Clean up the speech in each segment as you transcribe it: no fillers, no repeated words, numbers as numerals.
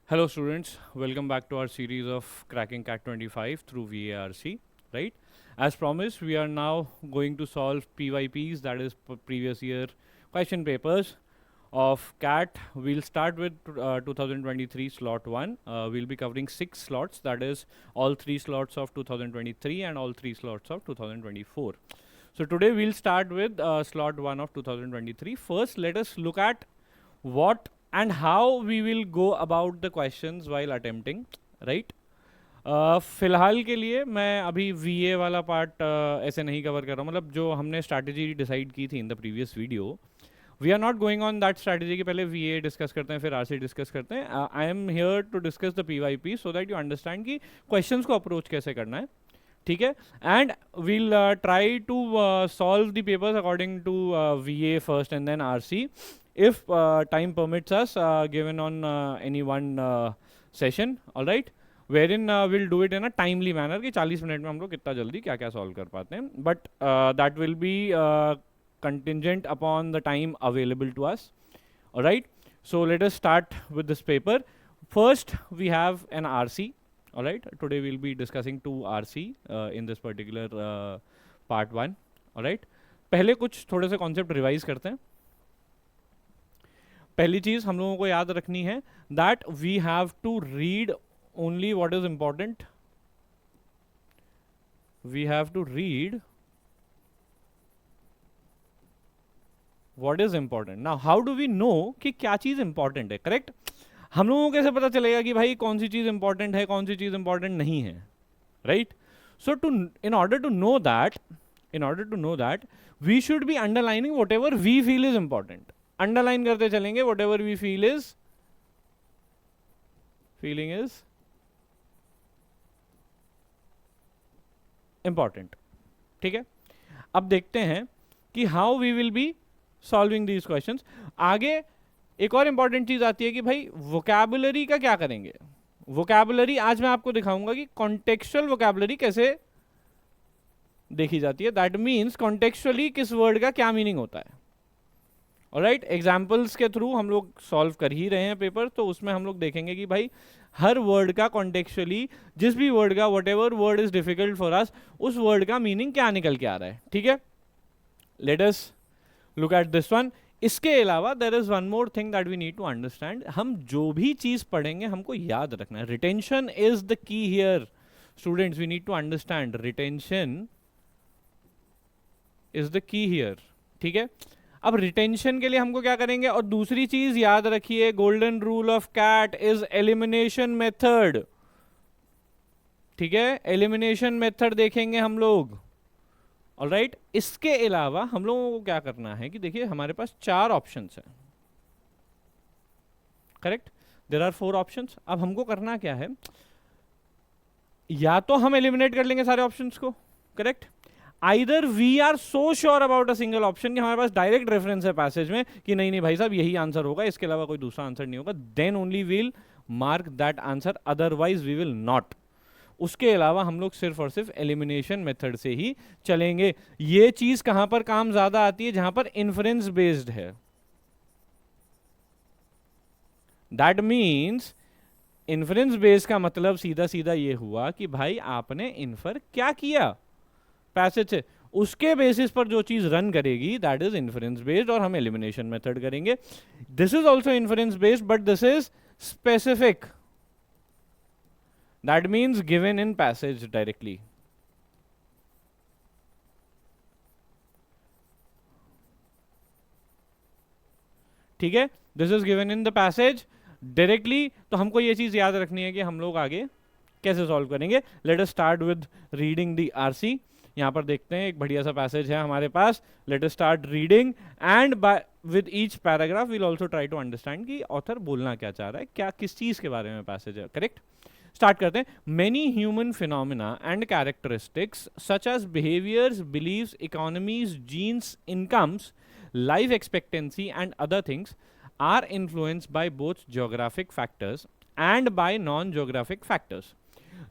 Hello students, welcome back to our series of cracking CAT 25 through VARC, right? As promised, we are now going to solve PYPs, that is previous year question papers of CAT. We'll start with 2023 slot 1. We'll be covering 6 slots, that is all 3 slots of 2023 and all 3 slots of 2024. So today we'll start with slot 1 of 2023. First, let us look at what and how we will go about the questions while attempting, right? फिलहाल के लिए मैं अभी V A वाला part ऐसे नहीं cover कर रहा हूँ, मतलब जो हमने स्ट्रैटेजी डिसाइड की थी in the previous video, we are not going on that strategy के पहले वी ए डिस्कस करते हैं फिर आर सी डिस्कस करते हैं. I am here to discuss the P Y P so that you understand कि क्वेश्चन को approach कैसे करना है, ठीक है. And we'll try to solve the papers according to V A first and then R C if time permits us, given on any one session, all right, wherein we'll do it in a timely manner कि 40 minute में हम लोग कितना जल्दी क्या क्या solve कर पाते हैं, but that will be contingent upon the time available to us, all right. So let us start with this paper. First we have an RC, all right. Today we'll be discussing 2 RC in this particular part 1, all right. पहले कुछ थोड़े से concept revise करते हैं. पहली चीज हम लोगों को याद रखनी है that we have to read only what is important. We have to read what is important. Now how do we know कि क्या चीज इंपॉर्टेंट है, करेक्ट? हम लोगों को कैसे पता चलेगा कि भाई कौन सी चीज इंपॉर्टेंट है, कौन सी चीज इंपॉर्टेंट नहीं है, right? So to in order to know that we should be underlining whatever we feel is important. Underline करते चलेंगे whatever we feeling is important, ठीक है. अब देखते हैं कि how we will be solving these questions. आगे एक और इंपॉर्टेंट चीज आती है कि भाई वोकैबुलरी का क्या करेंगे. वोकैबुलरी आज मैं आपको दिखाऊंगा कि कॉन्टेक्चुअल वोकैबुलरी कैसे देखी जाती है. दैट मीन्स कॉन्टेक्चुअली किस वर्ड का क्या मीनिंग होता है. ऑलराइट, एग्जाम्पल्स के थ्रू हम लोग सॉल्व कर ही रहे हैं पेपर, तो उसमें हम लोग देखेंगे कि भाई हर वर्ड का कॉन्टेक्चुअली, जिस भी वर्ड का what ever word is difficult for us, उस वर्ड का मीनिंग क्या निकल के आ रहा है, ठीक है. Let us look at this one. इसके अलावा there is one more thing that we need to understand. हम जो भी चीज पढ़ेंगे हमको याद रखना है. Retention is the key here students. We need to understand retention is the key here, ठीक है. अब रिटेंशन के लिए हमको क्या करेंगे, और दूसरी चीज याद रखिए, golden rule of CAT is elimination method, ठीक है. एलिमिनेशन मेथड देखेंगे हम लोग, ऑलराइट. इसके अलावा हम लोगों को क्या करना है कि देखिए हमारे पास 4 ऑप्शंस हैं, करेक्ट. There are 4 options. अब हमको करना क्या है, या तो हम एलिमिनेट कर लेंगे सारे ऑप्शंस को, correct. Either we are so sure about a single option कि हमारे पास डायरेक्ट रेफरेंस है पैसेज में कि नहीं नहीं भाई साहब यही आंसर होगा, इसके अलावा कोई दूसरा आंसर नहीं होगा, then only we'll mark that answer, otherwise we will not. उसके अलावा हम लोग सिर्फ और सिर्फ एलिमिनेशन मेथड से ही चलेंगे. ये चीज कहां पर काम ज्यादा आती है, जहां पर इन्फरेंस बेस्ड है. दैट मीन्स इन्फरेंस बेस्ड का मतलब सीधा सीधा ये हुआ कि भाई आपने इन्फर क्या किया पैसेज से, उसके बेसिस पर जो चीज रन करेगी दैट इज इन्फरेंस बेस्ड, और हम एलिमिनेशन मेथड करेंगे. This is also inference based but this is specific. That means given in passage directly. ठीक है, this is given in the passage directly. तो हमको ये चीज याद रखनी है कि हम लोग आगे कैसे सॉल्व करेंगे. Late us start with reading the RC. यहाँ पर देखते हैं एक बढ़िया सा पैसेज है हमारे पास. Let us start reading and by with each paragraph we'll also try to understand कि ऑथर बोलना क्या चाह रहा है, क्या किस चीज के बारे में पैसेज है, करेक्ट. स्टार्ट करते हैं. Many human phenomena and characteristics such as behaviours, beliefs, economies, genes, incomes, life expectancy and other things are influenced by both geographic factors and by non-geographic factors.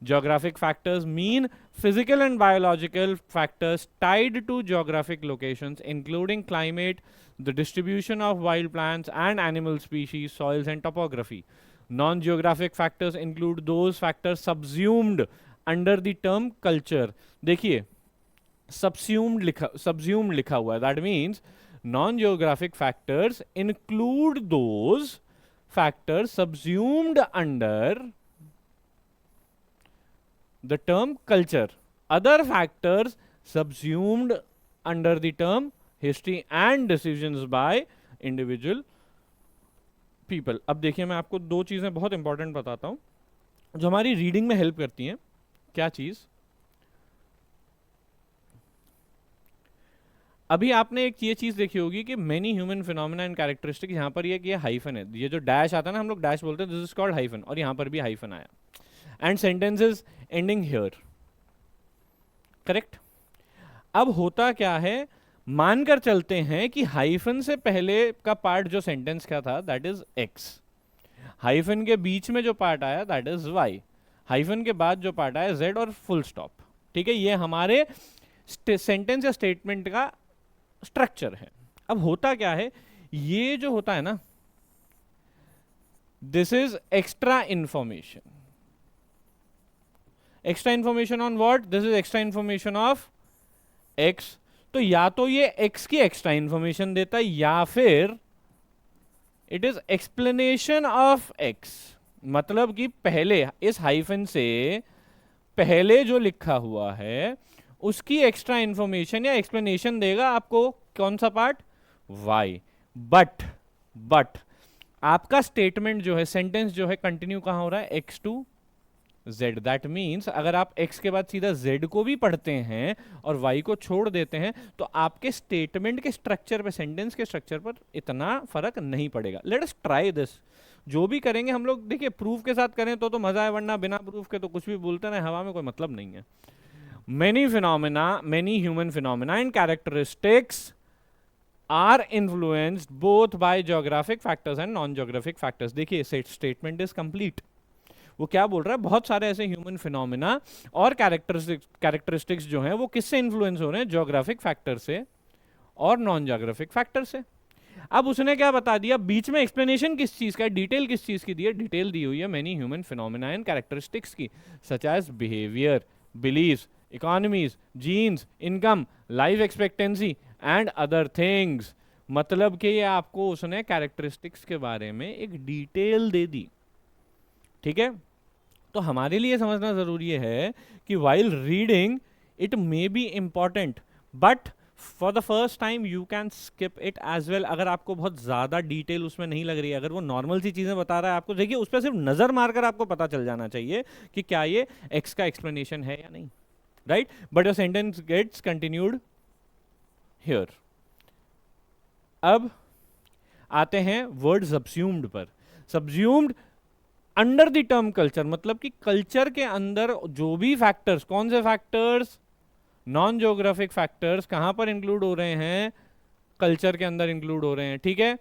Geographic factors mean physical and biological factors tied to geographic locations, including climate, the distribution of wild plants and animal species, soils and topography. Non-geographic factors include those factors subsumed under the term culture. देखिए subsumed लिखा हुआ है, that means non-geographic factors include those factors subsumed under the term culture. Other factors subsumed under the term history and decisions by individual people. अब देखिए मैं आपको दो चीज़ें बहुत इंपॉर्टेंट बताता हूँ जो हमारी रीडिंग में हेल्प करती हैं. क्या चीज़? अभी आपने एक ये चीज़ देखी होगी कि many human phenomena and characteristic, यहाँ पर ये हाइफन है, ये जो डैश आता है ना, हम लोग डैश बोलते हैं, दिस इज कॉल्ड हाइफन, और यहाँ पर भी हाइफन आया. And sentences ending here. Correct. अब होता क्या है, मानकर चलते हैं कि हाइफन से पहले का पार्ट जो सेंटेंस का था दैट इज एक्स, हाइफन के बीच में जो पार्ट आया दैट इज वाई, हाइफन के बाद जो पार्ट आया जेड और फुल स्टॉप. ठीक है, ये हमारे सेंटेंस या स्टेटमेंट का स्ट्रक्चर है. अब होता क्या है, ये जो होता है ना, this is extra information. Extra information on what? This is extra information of x. तो या तो ये एक्स की एक्स्ट्रा इंफॉर्मेशन देता है या फिर it is explanation of x. मतलब कि पहले इस हाइफन से पहले जो लिखा हुआ है उसकी एक्स्ट्रा इंफॉर्मेशन या एक्सप्लेनेशन देगा आपको कौन सा पार्ट? वाई. बट आपका स्टेटमेंट जो है, सेंटेंस जो है, कंटिन्यू कहां हो रहा है? X to Z. That means अगर आप एक्स के बाद सीधा जेड को भी पढ़ते हैं और वाई को छोड़ देते हैं तो आपके स्टेटमेंट के स्ट्रक्चर पे, सेंटेंस के स्ट्रक्चर पर इतना फर्क नहीं पड़ेगा. Let us try this. जो भी करेंगे हम लोग, देखिए प्रूफ के साथ करें तो मजा है, वरना बिना प्रूफ के तो कुछ भी बोलते रहे हवा में, कोई मतलब नहीं है. Many human phenomena and characteristics are influenced both by geographic factors and non-geographic factors. देखिए स्टेटमेंट इज कंप्लीट. वो क्या बोल रहा है, बहुत सारे ऐसे ह्यूमन फिनोमिना और कैरेक्टरिस्टिक्स जो हैं वो किससे इन्फ्लुएंस हो रहे हैं? ज्योग्राफिक फैक्टर से और नॉन ज्योग्राफिक फैक्टर से. अब उसने क्या बता दिया, बीच में एक्सप्लेनेशन किस चीज का, डिटेल किस चीज की दी है? डिटेल दी हुई है many human phenomena and characteristics की, such as behaviour, beliefs, economies, genes, income, life expectancy and other things. मतलब कि ये आपको उसने कैरेक्टरिस्टिक्स के बारे में एक डिटेल दे दी. ठीक है, तो हमारे लिए समझना जरूरी है कि while reading it may be important but for the first time you can skip it as well. अगर आपको बहुत ज्यादा डिटेल उसमें नहीं लग रही है, अगर वो नॉर्मल सी चीजें बता रहा है आपको, देखिए उस पर सिर्फ नजर मारकर आपको पता चल जाना चाहिए कि क्या ये एक्स का एक्सप्लेनेशन है या नहीं. Right, but your sentence gets continued here. अब आते हैं वर्ड सबस्यूम्ड पर. Subsumed under the term culture, मतलब कि कल्चर के अंदर जो भी फैक्टर्स, कौन से फैक्टर्स? नॉन ज्योग्राफिक फैक्टर्स कहां पर इंक्लूड हो रहे हैं? कल्चर के अंदर इंक्लूड हो रहे हैं. ठीक है,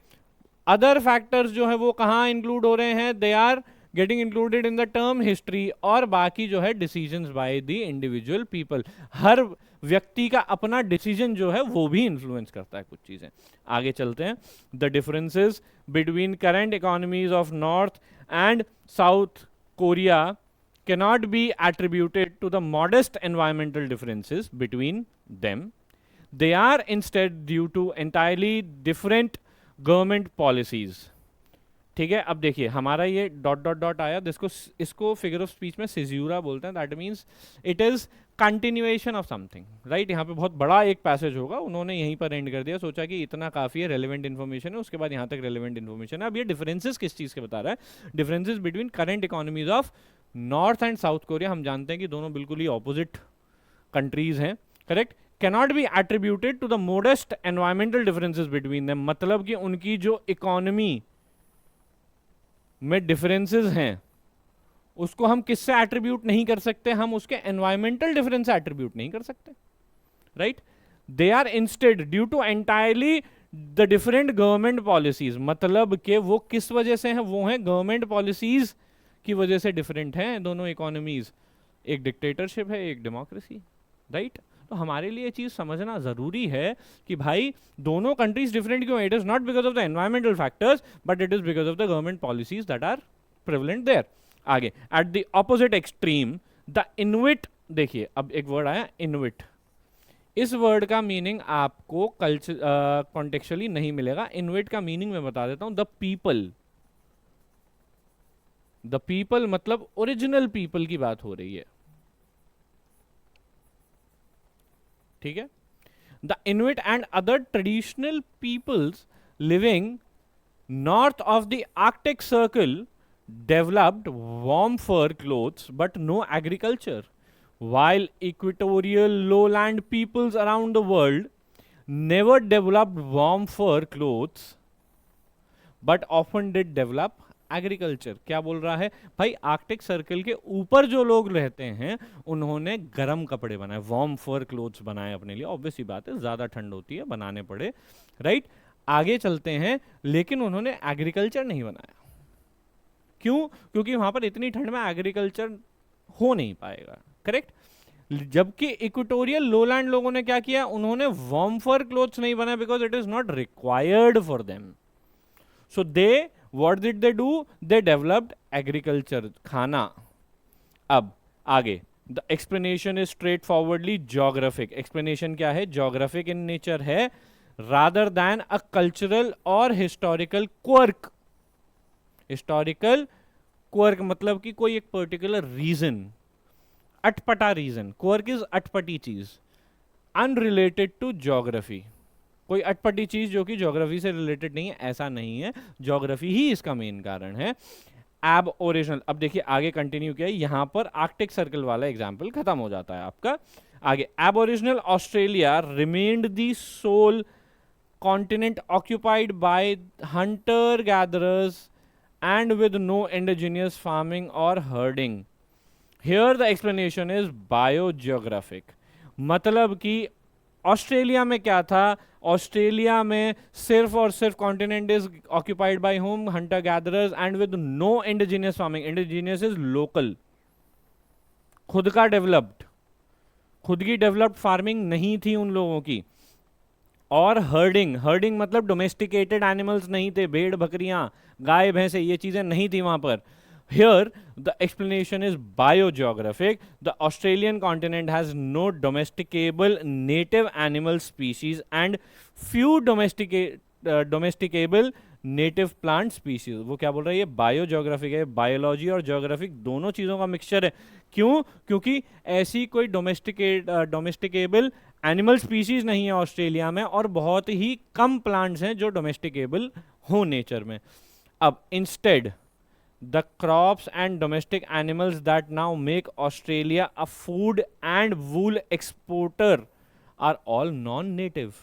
अदर फैक्टर्स जो है वो कहां इंक्लूड हो रहे हैं? They are getting included in the term history. और बाकी जो है decisions by the individual people. हर व्यक्ति का अपना डिसीजन जो है वो भी इन्फ्लुएंस करता है कुछ चीजें. आगे चलते हैं. The differences between current economies of north and South Korea cannot be attributed to the modest environmental differences between them. They are instead due to entirely different government policies. ठीक है, अब देखिए हमारा ये डॉट डॉट डॉट आया, इसको figure of speech में सिज्यूरा बोलते हैं. That means it is continuation of something. Right, यहाँ पे बहुत बड़ा एक पैसेज होगा, उन्होंने यहीं पर एंड कर दिया, सोचा कि इतना काफी है, रेलेवेंट इन्फॉर्मेशन है, उसके बाद यहाँ तक रेलेवेंट इन्फॉर्मेशन है. अब ये डिफरेंसेस किस चीज के बता रहा है? Differences between current economies of North and South Korea. हम जानते हैं कि दोनों बिल्कुल ही ऑपोजिट कंट्रीज हैं. Correct. Cannot be attributed to the modest environmental differences between them. मतलब कि उनकी जो इकोनॉमी में डिफरेंसेस हैं उसको हम किससे एट्रीब्यूट नहीं कर सकते? हम उसके एनवायरमेंटल डिफरेंस से एट्रीब्यूट नहीं कर सकते. Right, they are instead due to entirely the different government policies. मतलब कि वो किस वजह से हैं? वो हैं गवर्नमेंट पॉलिसीज की वजह से डिफरेंट हैं दोनों इकोनॉमीज. एक डिक्टेटरशिप है, एक डेमोक्रेसी. राइट, तो हमारे लिए चीज समझना जरूरी है कि भाई दोनों कंट्रीज डिफरेंट क्यों? It is not because of the environmental factors but it is because of the government policies that are prevalent there. आगे, at the opposite extreme the Inuit, देखिए अब एक वर्ड आया इनविट, इस वर्ड का मीनिंग आपको culture contextually नहीं मिलेगा। इनविट का मीनिंग मैं बता देता हूं, द पीपल। द पीपल मतलब ओरिजिनल पीपल की बात हो रही है, ठीक है। The Inuit and other traditional peoples living north of the Arctic Circle developed warm fur clothes but no agriculture, while equatorial lowland peoples around the world never developed warm fur clothes but often did develop agriculture. क्या बोल रहा है भाई, Arctic circle के ऊपर जो लोग रहते हैं उन्होंने गर्म कपड़े बनाए, वार्म फर क्लोथ्स बनाए अपने लिए। ऑब्वियस सी बात है, ज्यादा ठंड होती है, बनाने पड़े, राइट। आगे चलते हैं, लेकिन उन्होंने एग्रीकल्चर नहीं बनाया। क्यों? क्योंकि वहां पर इतनी ठंड में एग्रीकल्चर हो नहीं पाएगा, करेक्ट। जबकि इक्वेटोरियल लोलैंड लोगों ने क्या किया, उन्होंने वार्म फर क्लोथ्स नहीं बनाए because it is not required for them. So they what did they do, they developed agriculture, खाना। अब आगे, the explanation is straight forwardly geographic. Explanation क्या है, ज्योग्राफिक इन नेचर है rather than a cultural or historical quirk। historical quirk मतलब कि कोई एक particular reason, अटपटा रीजन। quirk is अटपटी चीज, unrelated to geography। कोई अटपटी चीज जो कि ज्योग्राफी से रिलेटेड नहीं है, ऐसा नहीं है, ज्योग्राफी ही इसका मेन कारण है। एब ओरिजिनल, अब देखिए आगे कंटिन्यू किया, यहां पर आर्कटिक सर्कल वाला एग्जाम्पल खत्म हो जाता है आपका। आगे, Aboriginal Australia remained the sole continent occupied by hunter gatherers and with no indigenous farming or herding। Here the explanation is biogeographic। मतलब कि ऑस्ट्रेलिया में क्या था, ऑस्ट्रेलिया में सिर्फ और सिर्फ continent is occupied by home hunter gatherers and with no indigenous farming. Indigenous is local, खुद का डेवलप्ड, खुद की डेवलप्ड फार्मिंग नहीं थी उन लोगों की। और हर्डिंग, हर्डिंग मतलब डोमेस्टिकेटेड एनिमल्स नहीं थे, भेड़ बकरियां गाय भैंसे ये चीजें नहीं थी वहां पर। Here the explanation is biogeographic। The Australian continent has no domesticable native animal species and few domesticable native plant species. वो क्या बोल रहा है, ये बायोजियोग्राफिक है, बायोलॉजी और ज्योग्राफिक दोनों चीजों का मिक्सचर है। क्यों? क्योंकि ऐसी कोई डोमेस्टिकेबल एनिमल स्पीशीज नहीं है ऑस्ट्रेलिया में, और बहुत ही कम प्लांट्स हैं जो डोमेस्टिकेबल हो नेचर में। अब instead the crops and domestic animals that now make Australia a food and wool exporter are all non-native।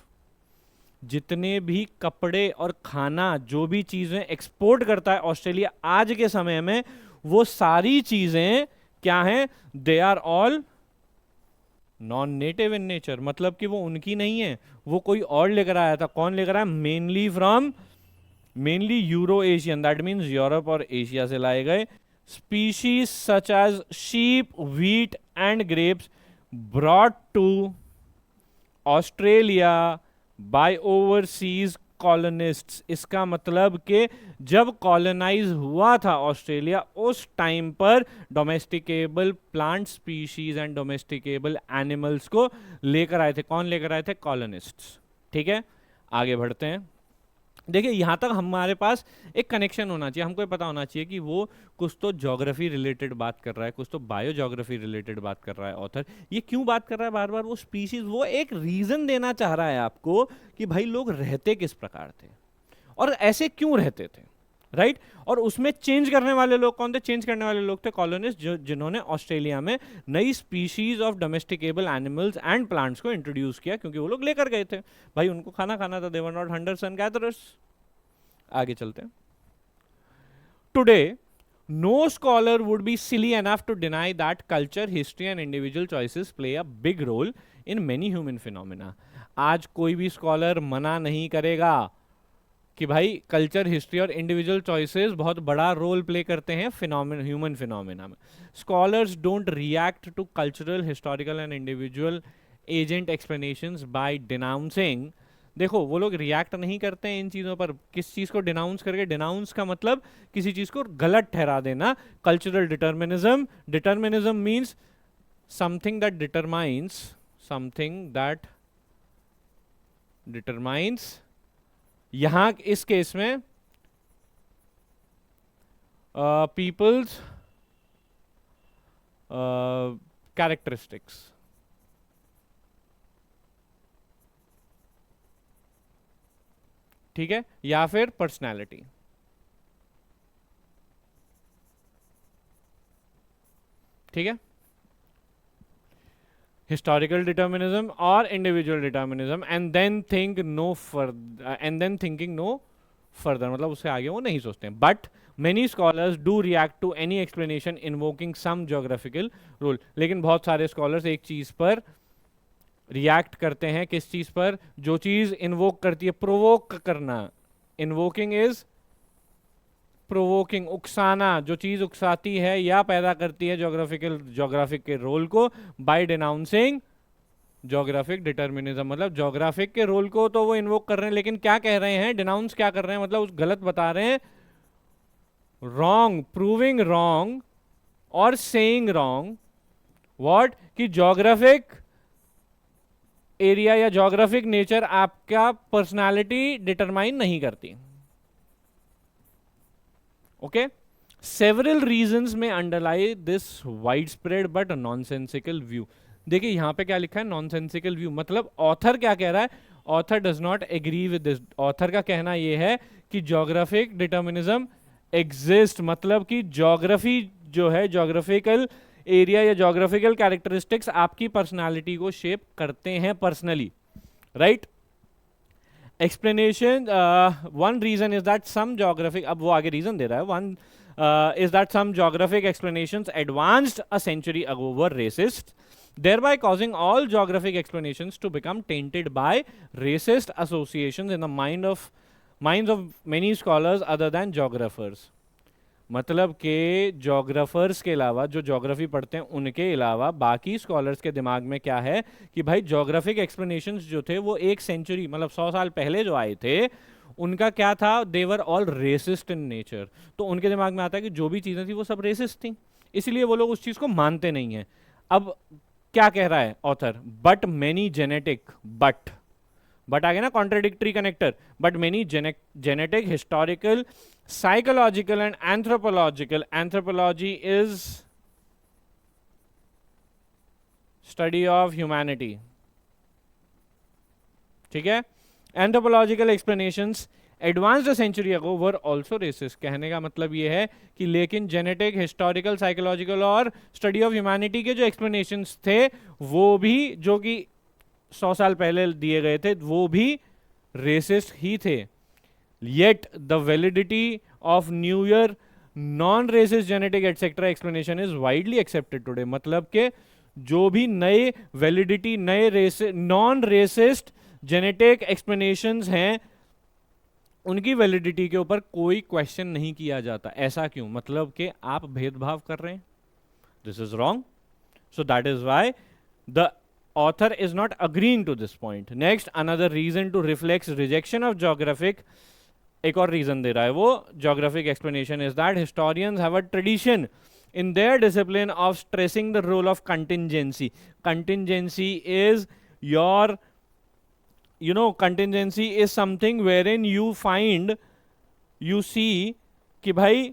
जितने भी कपड़े और खाना, जो भी चीजें एक्सपोर्ट करता है ऑस्ट्रेलिया आज के समय में, वो सारी चीजें क्या हैं, they are all non native in nature. मतलब कि वो उनकी नहीं है, वो कोई और लेकर आया था। कौन लेकर आया? Mainly from, mainly Euro Asian, that means Europe और एशिया से लाए गए। Species such as sheep, wheat and grapes brought to Australia by overseas colonists. इसका मतलब कि जब कॉलोनाइज हुआ था ऑस्ट्रेलिया, उस टाइम पर डोमेस्टिकेबल प्लांट स्पीशीज एंड डोमेस्टिकेबल एनिमल्स को लेकर आए थे। कौन लेकर आए थे? कॉलोनिस्ट्स। ठीक है, आगे बढ़ते हैं। देखिए यहां तक हमारे पास एक कनेक्शन होना चाहिए, हमको पता होना चाहिए कि वो कुछ तो ज्योग्राफी रिलेटेड बात कर रहा है, कुछ तो बायो ज्योग्राफी रिलेटेड बात कर रहा है ऑथर। ये क्यों बात कर रहा है बार बार? वो स्पीशीज, वो एक रीजन देना चाह रहा है आपको कि भाई लोग रहते किस प्रकार थे और ऐसे क्यों रहते थे, राइट। और उसमें चेंज करने वाले लोग कौन थे? चेंज करने वाले लोग थे कॉलोनिस्ट, जिन्होंने ऑस्ट्रेलिया में नई species of domesticable animals and plants को इंट्रोड्यूस किया, क्योंकि वो लोग लेकर गए थे भाई, उनको खाना खाना था। They were not hunters and gatherers. आगे चलते हैं। Today no scholar would be silly enough to deny that culture, history and individual choices play a big role in many human phenomena. आज कोई भी स्कॉलर मना नहीं करेगा कि भाई कल्चर, हिस्ट्री और इंडिविजुअल चॉइसेस बहुत बड़ा रोल प्ले करते हैं ह्यूमन फिनोमिना में। Scholars don't react to cultural, historical and individual agent explanations bye denouncing देखो वो लोग रिएक्ट नहीं करते हैं इन चीज़ों पर, किस चीज़ को डिनाउंस करके, डिनाउंस का मतलब किसी चीज़ को गलत ठहरा देना। Cultural determinism, determinism means something that determines, something that determines, यहां इस केस में पीपल्स कैरेक्टरिस्टिक्स। ठीक है, या फिर पर्सनैलिटी। ठीक है, हिस्टोरिकल डिटर्मिनिज्म और individual determinism, and then think no further, and then thinking no further, मतलब उससे आगे वो नहीं सोचते। But many scholars do react to any explanation invoking some geographical rule, लेकिन बहुत सारे स्कॉलर्स एक चीज पर रिएक्ट करते हैं, किस चीज पर, जो चीज इन्वोक करती है, प्रोवोक करना, इन्वोकिंग इज प्रोवोकिंग, उकसाना, जो चीज उकसाती है या पैदा करती है ज्योग्राफिक के रोल को, बाय डिनाउंसिंग ज्योग्राफिक डिटर्मिनिज्म, मतलब ज्योग्राफिक के रोल को तो वो इन्वोक कर रहे हैं, लेकिन क्या कह रहे हैं, डिनाउंस क्या कर रहे हैं, मतलब उस गलत बता रहे हैं, रॉन्ग, प्रूविंग रॉन्ग और सेइंग रॉन्ग, व्हाट, कि ज्योग्राफिक एरिया या ज्योग्राफिक नेचर आपका पर्सनालिटी डिटरमाइन नहीं करती। ओके, सेवरल रीजंस में अंडरलाई this widespread but nonsensical view. देखिए यहां पे क्या लिखा है, नॉनसेंसिकल व्यू, मतलब ऑथर क्या कह रहा है, author does not agree with this. Author का कहना यह है कि ज्योग्राफिक डिटर्मिनिज्म एग्जिस्ट, मतलब कि ज्योग्राफी जो है, ज्योग्राफिकल एरिया या ज्योग्राफिकल कैरेक्टरिस्टिक्स आपकी पर्सनालिटी को शेप करते हैं personally, right. Explanation, one reason is that some geographic, अब वो आगे रीजन दे रहा है, one is that some geographic explanations advanced a century ago were racist, thereby causing all geographic explanations to become tainted by racist associations in the minds of many scholars other than geographers। मतलब के geographers के अलावा, जो geography पढ़ते हैं उनके अलावा बाकी स्कॉलर्स के दिमाग में क्या है कि भाई ज्योग्राफिक एक्सप्लेनेशंस जो थे वो एक सेंचुरी, मतलब 100 साल पहले जो आए थे, उनका क्या था, देवर ऑल रेसिस्ट इन नेचर। तो उनके दिमाग में आता है कि जो भी चीज़ें थी वो सब रेसिस्ट थी, इसलिए वो लोग उस चीज़ को मानते नहीं हैं। अब क्या कह रहा है author, but many genetic, but आ गया ना contradictory connector, but many genetic, historical, psychological and anthropological, anthropology is study of humanity, ठीक है, anthropological explanations advanced a century ago were also racist। कहने का मतलब ये है कि लेकिन जेनेटिक, हिस्टोरिकल, साइकोलॉजिकल और स्टडी ऑफ ह्यूमैनिटी के जो एक्सप्लेनेशंस थे वो भी, जो कि 100 साल पहले दिए गए थे, वो भी रेसिस्ट ही थे। Yet the validity of newer non-racist genetic etc explanation is widely accepted today। मतलब के जो भी नए वैलिडिटी, नए नॉन रेसिस्ट जेनेटिक एक्सप्लेनेशंस हैं, उनकी वैलिडिटी के ऊपर कोई क्वेश्चन नहीं किया जाता। ऐसा क्यों, मतलब कि आप भेदभाव कर रहे हैं, this is wrong, so that is why the author is not agreeing to this point। Next, another reason to reflect rejection of geographic, एक और रीजन दे रहा है वो, geographic explanation is that historians have a tradition in their discipline of stressing the role of contingency। Contingency is your, you know, contingency is something wherein you find, you see कि भाई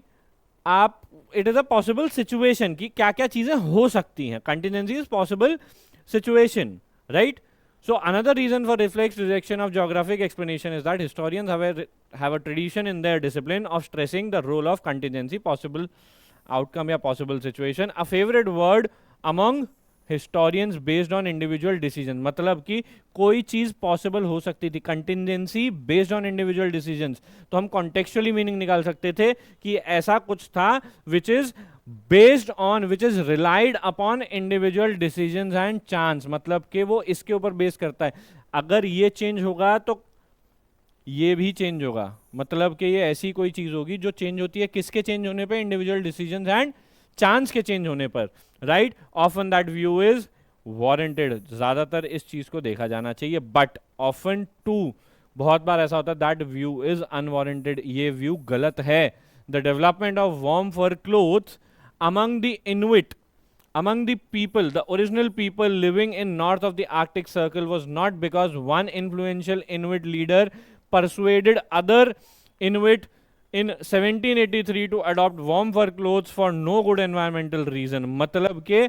आप, it is a possible situation कि क्या क्या चीजें हो सकती हैं। Contingency is possible situation, right? So another reason for reflex rejection of geographic explanation is that historians have a tradition in their discipline of stressing the role of contingency, possible outcome या possible situation। A favorite word among historians based on individual decision, मतलब कि कोई चीज possible हो सकती थी, contingency based on individual decisions, तो हम contextually meaning निकाल सकते थे कि ऐसा कुछ था which is based on, which is relied upon individual decisions and chance, मतलब कि वो इसके ऊपर बेस करता है, अगर ये चेंज होगा तो ये भी चेंज होगा, मतलब कि ये ऐसी कोई चीज होगी जो चेंज होती है किसके चेंज होने पे, इंडिविजुअल डिसीजंस एंड चांस के चेंज होने पर, right. Often that view is warranted, ज्यादातर इस चीज को देखा जाना चाहिए, बट ऑफन टू बहुत बार ऐसा होता है दैट व्यू इज अनवारंटेड, ये व्यू गलत है. The development of warm fur clothes among the Inuit, among the people, the original people living in north of the Arctic Circle was not because one influential Inuit leader persuaded other Inuit in 1783 to adopt warm fur clothes for no good environmental reason. मतलब के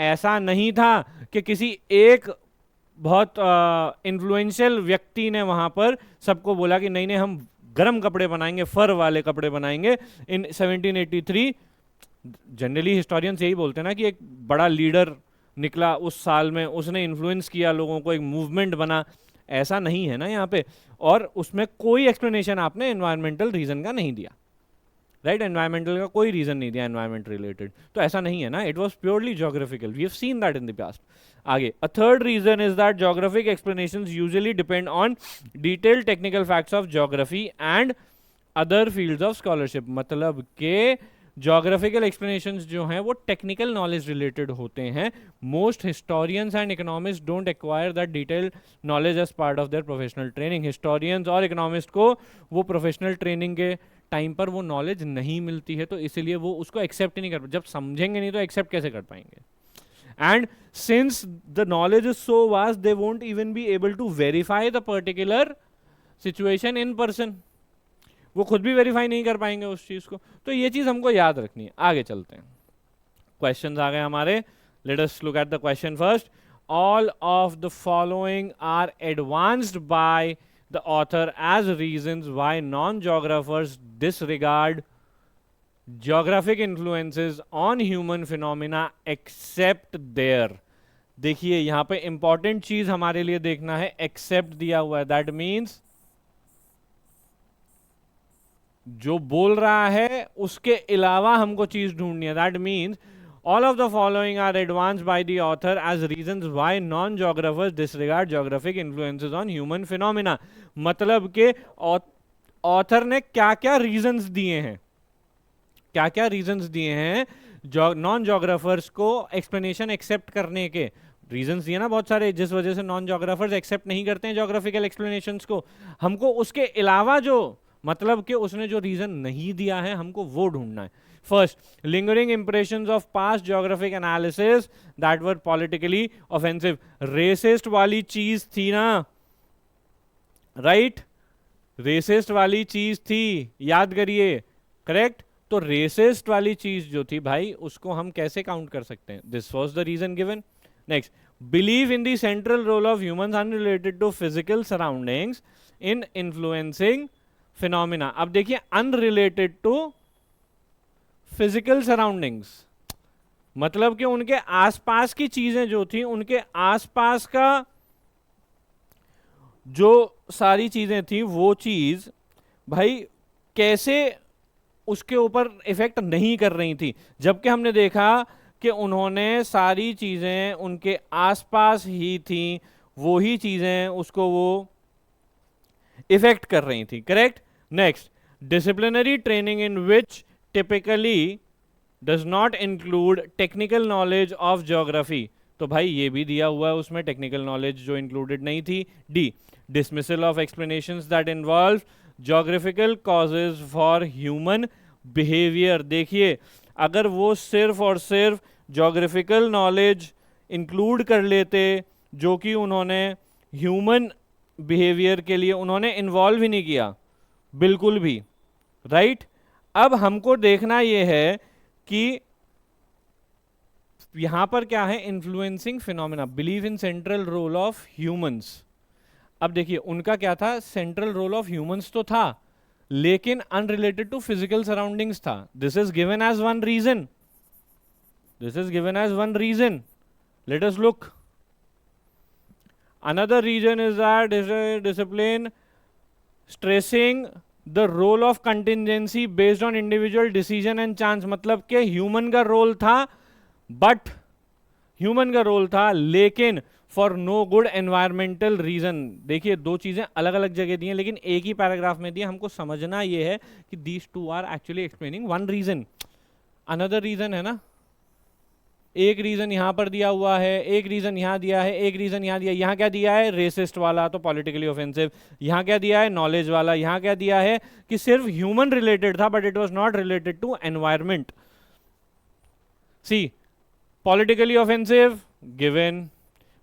ऐसा नहीं था कि किसी एक बहुत influential व्यक्ति ने वहां पर सबको बोला कि नहीं नहीं हम गर्म कपड़े बनाएंगे, फर वाले कपड़े बनाएंगे इन 1783. जनरली हिस्टोरियंस यही बोलते हैं ना कि एक बड़ा लीडर निकला उस साल में, उसने इन्फ्लुएंस किया लोगों को, एक मूवमेंट बना. ऐसा नहीं है ना यहाँ पे. और उसमें कोई एक्सप्लेनेशन आपने एनवायरमेंटल रीजन का नहीं दिया, राइट? एनवायरमेंटल का कोई रीजन नहीं दिया एनवायरमेंट रिलेटेड, तो ऐसा नहीं है ना. It was purely geographical. We have seen that in the past. आगे, a third reason is that geographic explanations usually depend on detailed technical facts of geography and other fields of scholarship. मतलब के geographical explanations जो हैं वो technical knowledge related होते हैं. Most historians and economist don't acquire that detailed knowledge as part of their professional training. Historians और economist को वो प्रोफेशनल ट्रेनिंग के टाइम पर वो नॉलेज नहीं मिलती है, तो इसलिए वो उसको एक्सेप्ट नहीं कर, जब समझेंगे नहीं तो एक्सेप्ट कैसे कर पाएंगे. And since the knowledge is so vast they won't even be able to verify the particular situation in person. वो खुद भी वेरीफाई नहीं कर पाएंगे उस चीज को. तो ये चीज हमको याद रखनी है. आगे चलते हैं, क्वेश्चंस आ गए हमारे. Let us look at the question first. All of the following are advanced by the author as reasons why non geographers disregard geographic influences on human phenomena except there. देखिए यहां पे इंपॉर्टेंट चीज हमारे लिए देखना है, एक्सेप्ट दिया हुआ है. दैट मीन्स जो बोल रहा है उसके अलावा हमको चीज ढूंढनी है. That means all of the following are advanced by the author as reasons why non geographers disregard geographic influences on human phenomena. मतलब के ऑथर ने क्या क्या रीजंस दिए हैं, क्या क्या रीजंस दिए हैं नॉन ज्योग्राफर्स को एक्सप्लेनेशन एक्सेप्ट करने के. रीजंस दिए ना बहुत सारे जिस वजह से नॉन ज्योग्राफर्स एक्सेप्ट नहीं करते हैं ज्योग्राफिकल एक्सप्लेनेशंस को. हमको उसके अलावा जो, मतलब कि उसने जो रीजन नहीं दिया है हमको वो ढूंढना है. First, lingering impressions of past geographic analysis that were politically offensive. Racist वाली चीज थी ना, राइट? रेसिस्ट वाली चीज थी, याद करिए, करेक्ट? तो रेसिस्ट वाली चीज जो थी भाई उसको हम कैसे काउंट कर सकते हैं? This was the reason given. Next, believe in the central role of humans unrelated to physical surroundings in influencing phenomena. अब देखिए, अनरिलेटेड टू फिजिकल सराउंडिंग्स मतलब कि उनके आसपास की चीजें जो थी, उनके आसपास का जो सारी चीजें थी वो चीज भाई कैसे उसके ऊपर इफेक्ट नहीं कर रही थी. जबकि हमने देखा कि उन्होंने सारी चीजें उनके आसपास ही थी, वो ही चीजें उसको वो इफेक्ट कर रही थी, correct? Next, disciplinary training in which typically does not include technical knowledge of geography. तो भाई ये भी दिया हुआ है उसमें, टेक्निकल नॉलेज जो इंक्लूडेड नहीं थी. D, dismissal of explanations that involve geographical causes for human behaviour. देखिए, अगर वो सिर्फ और सिर्फ ज्योग्राफिकल नॉलेज इंक्लूड कर लेते जो कि उन्होंने ह्यूमन बिहेवियर के लिए उन्होंने इन्वॉल्व ही नहीं किया बिल्कुल भी, राइट? अब हमको देखना यह है कि यहां पर क्या है, influencing phenomena, believe in central role of humans. अब देखिए उनका क्या था, सेंट्रल रोल ऑफ ह्यूमंस तो था लेकिन अनरिलेटेड टू फिजिकल सराउंडिंग्स था. This is given as one reason, this is given as one reason. Let us look. Another reason is that discipline stressing the role of contingency based on individual decision and chance. मतलब कि human का role था, but human का role था लेकिन for no good environmental reason. देखिए दो चीजें अलग अलग जगह दी हैं लेकिन एक ही पैराग्राफ में दी है. हमको समझना यह है कि these two are actually explaining one reason. Another reason है ना, एक रीजन यहां पर दिया हुआ है, एक रीजन यहां दिया है, एक रीजन यहां दिया, यहां क्या दिया है रेसिस्ट वाला तो पॉलिटिकली ऑफेंसिव, यहां क्या दिया है नॉलेज वाला, यहां क्या दिया है कि सिर्फ ह्यूमन रिलेटेड था but it was not related to environment. See politically offensive given,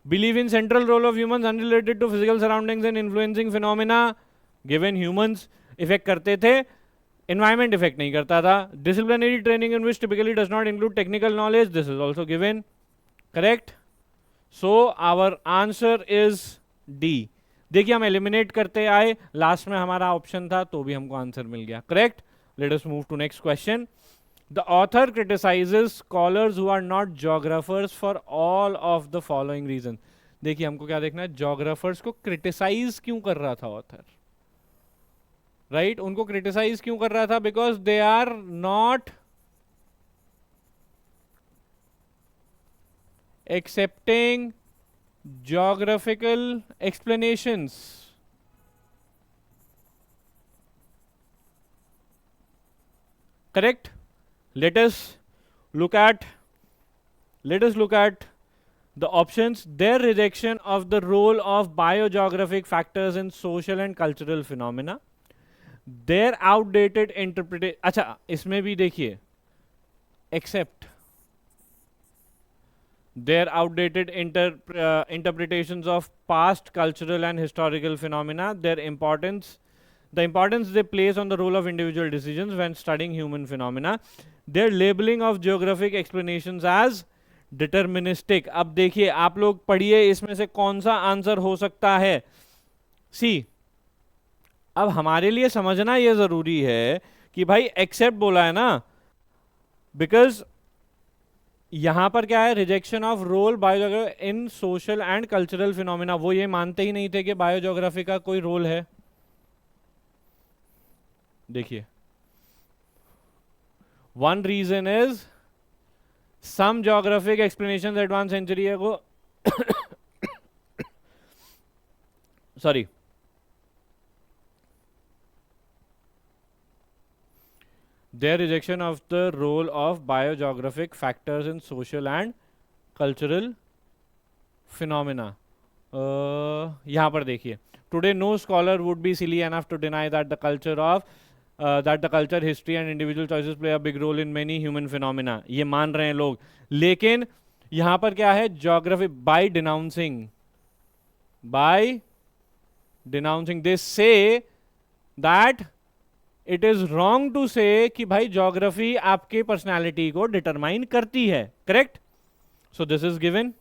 believe in central role of humans unrelated to physical surroundings and influencing phenomena given, humans effect करते थे, environment effect नहीं करता था. Disciplinary training in which typically does not include technical knowledge, this is also given. Correct. So our answer is D. देखिए हम eliminate करते आए, last में हमारा ऑप्शन था तो भी हमको आंसर मिल गया. Correct. Let us move to next question. The author criticizes scholars who are not geographers for all of the following reasons. देखिए हमको क्या देखना है, जोग्राफर्स को क्रिटिसाइज क्यों कर रहा था ऑथर, राइट उनको क्रिटिसाइज क्यों कर रहा था, because they are not accepting geographical explanations. Correct. Let us look at the options. Their rejection of the role of biogeographic factors in social and cultural phenomena, their outdated interpretation. अच्छा इसमें भी देखिए accept their outdated interpretations of past cultural and historical phenomena, the importance they place on the role of individual decisions when studying human phenomena, their labeling of geographic explanations as deterministic. अब देखिए आप लोग पढ़िए इसमें से कौन सा answer हो सकता है. सी अब हमारे लिए समझना यह जरूरी है कि भाई एक्सेप्ट बोला है ना, बिकॉज यहां पर क्या है, rejection of role biogeography in social and cultural phenomena. वो ये मानते ही नहीं थे कि बायोजोग्राफी का कोई रोल है. देखिए one reason is some geographic explanation advance century को sorry their rejection of the role of biogeographic factors in social and cultural phenomena. यहाँ पर देखिए, today no scholar would be silly enough to deny that the culture, history and individual choices play a big role in many human phenomena. ये मान रहे हैं लोग, लेकिन यहाँ पर क्या है, geography by denouncing they say that it is wrong to say कि भाई ज्योग्राफी आपके पर्सनालिटी को डिटरमाइन करती है. Correct. So this is given.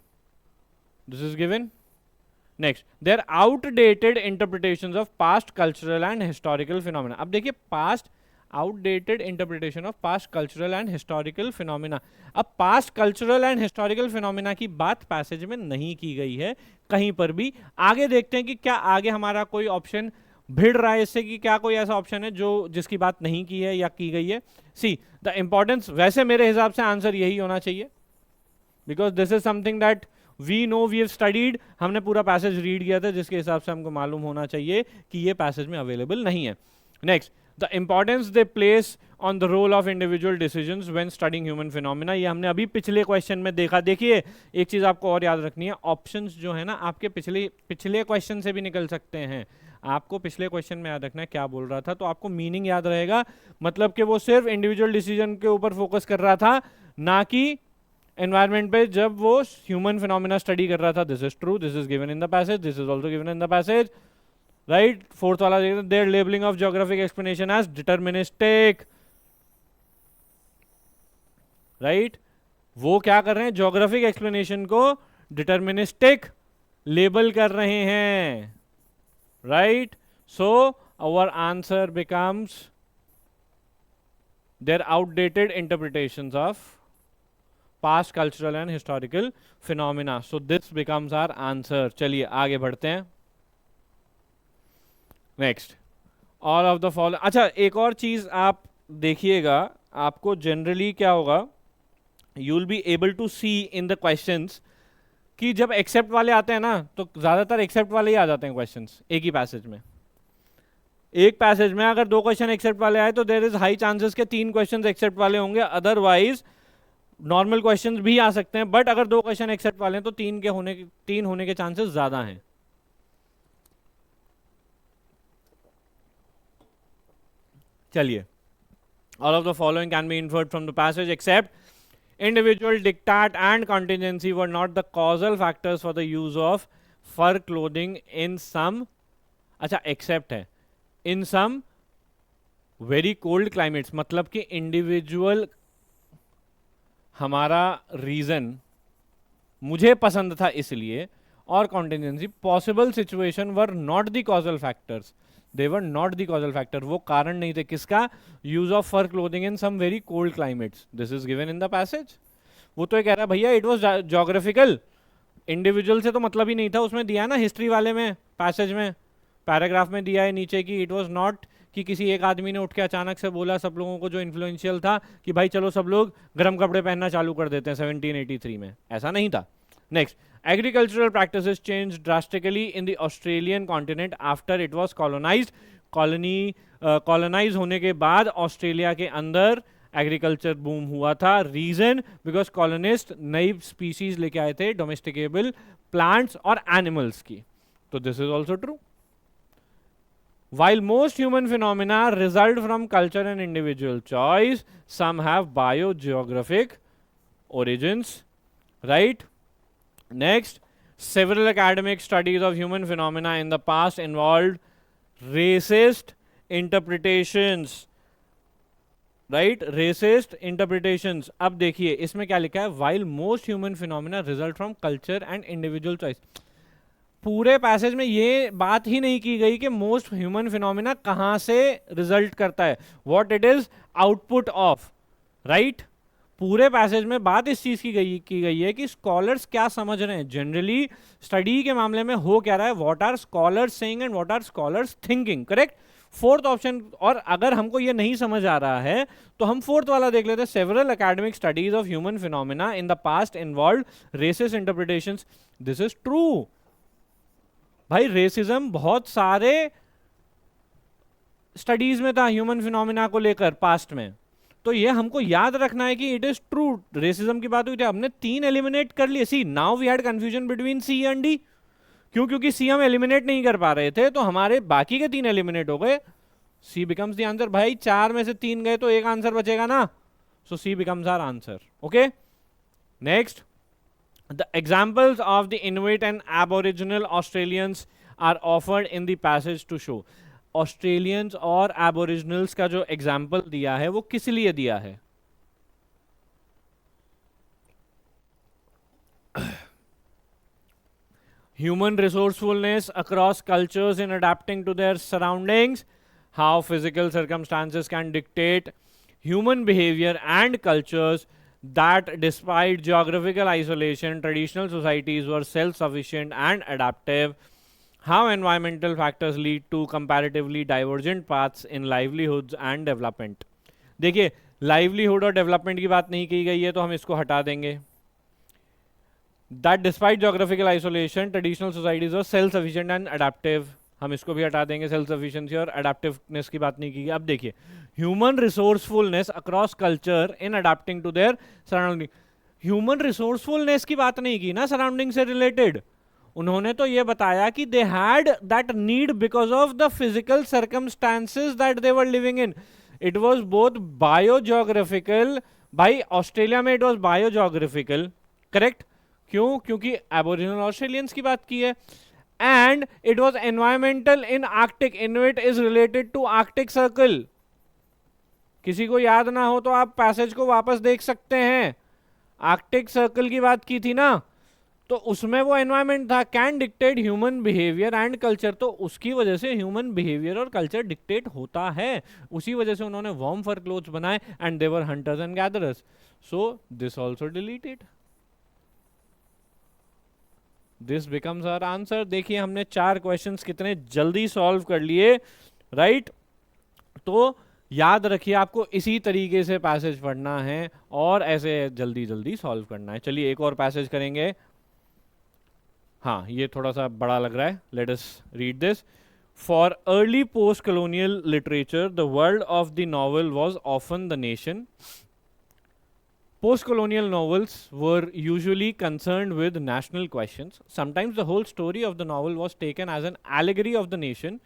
Next, their outdated interpretations of past cultural and historical phenomena. अब देखिए past outdated interpretation of past cultural and historical phenomena. अब past cultural and historical phenomena की बात passage में नहीं की गई है कहीं पर भी. आगे देखते हैं कि क्या आगे हमारा कोई ऑप्शन भिड़ रहा है इससे कि क्या कोई ऐसा ऑप्शन है जो जिसकी बात नहीं की है या की गई है. सी द इंपॉर्टेंस, वैसे मेरे हिसाब से आंसर यही होना चाहिए, because this is something that we know, we have studied. हमने पूरा पैसेज रीड किया था जिसके हिसाब से हमको मालूम होना चाहिए कि ये पैसेज में अवेलेबल नहीं है. Next, the importance they place on the role of individual decisions when studying human phenomena. ये हमने अभी पिछले क्वेश्चन में देखा. देखिए एक चीज आपको और याद रखनी है, ऑप्शंस जो है ना आपके पिछले क्वेश्चन से भी निकल सकते हैं. आपको पिछले क्वेश्चन में याद रखना है क्या बोल रहा था, तो आपको मीनिंग याद रहेगा. मतलब कि वो सिर्फ इंडिविजुअल डिसीजन के ऊपर फोकस कर रहा था, ना कि एनवायरनमेंट पे जब वो ह्यूमन फिनोमिना स्टडी कर रहा था. This is true, this is given in the passage, this is also given in the passage. Right. Fourth वाला देखते हैं, there labelling of geographic explanation as deterministic. Right. वो क्या कर रहे हैं, ज्योग्राफिक एक्सप्लेनेशन को डिटरमिनिस्टिक लेबल कर रहे हैं. Right. So our answer becomes their outdated interpretations of past cultural and historical phenomena. So this becomes our answer. चलिए आगे बढ़ते हैं. Next, all of the following. अच्छा एक और चीज आप देखिएगा, आपको जनरली क्या होगा, you will be able to see in the questions कि जब एक्सेप्ट वाले आते हैं ना तो ज्यादातर एक्सेप्ट वाले ही आ जाते हैं क्वेश्चंस एक ही पैसेज में. एक पैसेज में अगर 2 क्वेश्चन एक्सेप्ट वाले आए तो देयर इज हाई चांसेस के 3 क्वेश्चंस एक्सेप्ट वाले होंगे. अदरवाइज नॉर्मल क्वेश्चंस भी आ सकते हैं, बट अगर 2 क्वेश्चन एक्सेप्ट वाले हैं तो 3 होने के चांसेस ज्यादा हैं। चलिए, all of the following can be inferred from the passage except individual diktat and contingency were not the causal factors for the use of fur clothing in some, अच्छा accept है, इन सम वेरी कोल्ड क्लाइमेट्स, मतलब कि individual हमारा reason मुझे पसंद था इसलिए, और contingency possible situation were not the causal factors, they were not the causal factor, वो कारण नहीं थे किसका, use of fur clothing in some very cold climates, this is given in the passage. वो तो ये कह रहा है भैया इट वाज ज्योग्राफिकल, इंडिविजुअल से तो मतलब ही नहीं था, उसमें दिया ना हिस्ट्री वाले में, पैसेज में पैराग्राफ में दिया है नीचे कि इट वाज नॉट कि किसी एक आदमी ने उठ के अचानक से बोला सब लोगों को जो इन्फ्लुएंशियल था कि भाई चलो सब लोग गर्म कपड़े पहनना चालू कर देते हैं 1783 में, ऐसा नहीं था। Next, agricultural practices change drastically in the Australian continent after it was colonised, colonise होने के बाद ऑस्ट्रेलिया के अंदर एग्रीकल्चर बूम हुआ था। रीजन, बिकॉज कॉलोनिस्ट नई स्पीसीज लेके आए थे, डोमेस्टिकेबल प्लांट्स और एनिमल्स की, तो this is also true. While most human phenomena result from culture and individual choice, some have biogeographic origins, right? Next, several academic studies of human phenomena in the past involved racist interpretations, right? Racist interpretations. अब देखिए इसमें क्या लिखा है, while most human phenomena result from culture and individual choice, पूरे passage में ये बात ही नहीं की गई कि मोस्ट ह्यूमन फिनोमिना कहां से रिजल्ट करता है, what it is output of, right. पूरे पैसेज में बात इस चीज की गई है कि स्कॉलर्स क्या समझ रहे हैं, जनरली स्टडी के मामले में हो क्या रहा है, what are scholars saying and what are scholars thinking, correct. Fourth option, और अगर हमको ये नहीं समझ आ रहा है तो हम फोर्थ वाला देख लेते हैं, several academic studies of human phenomena in the past involve racist interpretations, this is true. भाई रेसिज्म बहुत सारे स्टडीज में था ह्यूमन फिनोमिना को लेकर पास्ट में, तो ये हमको याद रखना है कि इट इज ट्रू। रेसिज्म की बात हुई थी, हमने 3 एलिमिनेट कर लिए। See now we had confusion between C and D, क्योंकि सी हम एलिमिनेट नहीं कर पा रहे थे, तो हमारे बाकी के 3 एलिमिनेट हो गए, सी बिकम्स द आंसर। भाई 4 में से 3 गए तो एक आंसर बचेगा ना, so C becomes our answer. Okay, next, the examples of the Inuit and Aboriginal Australians are offered in the passage to show, Australians और Aboriginals का जो example दिया है वो किस लिए दिया है, human resourcefulness across cultures in adapting to their surroundings, how physical circumstances can dictate human behavior and cultures, that despite geographical isolation, traditional societies were self-sufficient and adaptive, how environmental factors lead to comparatively divergent paths in livelihoods and development। देखिए livelihood और development की बात नहीं की गई है तो हम इसको हटा देंगे। that despite geographical isolation, traditional societies were self-sufficient and adaptive, हम इसको भी हटा देंगे, सेल्फ सफिशिएंसी और अडेप्टिवनेस की बात नहीं की गई। अब देखिए human resourcefulness across culture in adapting to their surrounding, human resourcefulness की बात नहीं की ना सराउंडिंग से रिलेटेड, उन्होंने तो ये बताया कि they had that need because of the physical circumstances that they were living in, it was both biogeographical, भाई ऑस्ट्रेलिया में इट वाज बायोजियोग्राफिकल, करेक्ट, क्यों, क्योंकि एबोरिजिनल ऑस्ट्रेलियंस की बात की है, and it was environmental in Arctic, Inuit is related to Arctic Circle। किसी को याद ना हो तो आप पैसेज को वापस देख सकते हैं, आर्कटिक सर्कल की बात की थी ना, तो उसमें वो एनवायरमेंट था, can dictate human behaviour and culture, तो उसकी वजह से ह्यूमन बिहेवियर और कल्चर डिक्टेट होता है, उसी वजह से उन्होंने वार्म फर क्लोथ्स बनाए and they were hunters and gatherers, so this also deleted, this becomes our answer. देखिए हमने 4 क्वेश्चंस कितने जल्दी सॉल्व कर लिए, राइट। तो याद रखिए आपको इसी तरीके से पैसेज पढ़ना है और ऐसे जल्दी जल्दी सॉल्व करना है। चलिए एक और पैसेज करेंगे, हाँ ये थोड़ा सा बड़ा लग रहा है, let us read this. For early post colonial literature the world of the novel was often the nation, Post-colonial novels were usually concerned with national questions. Sometimes the whole story of the novel was taken as an allegory of the nation,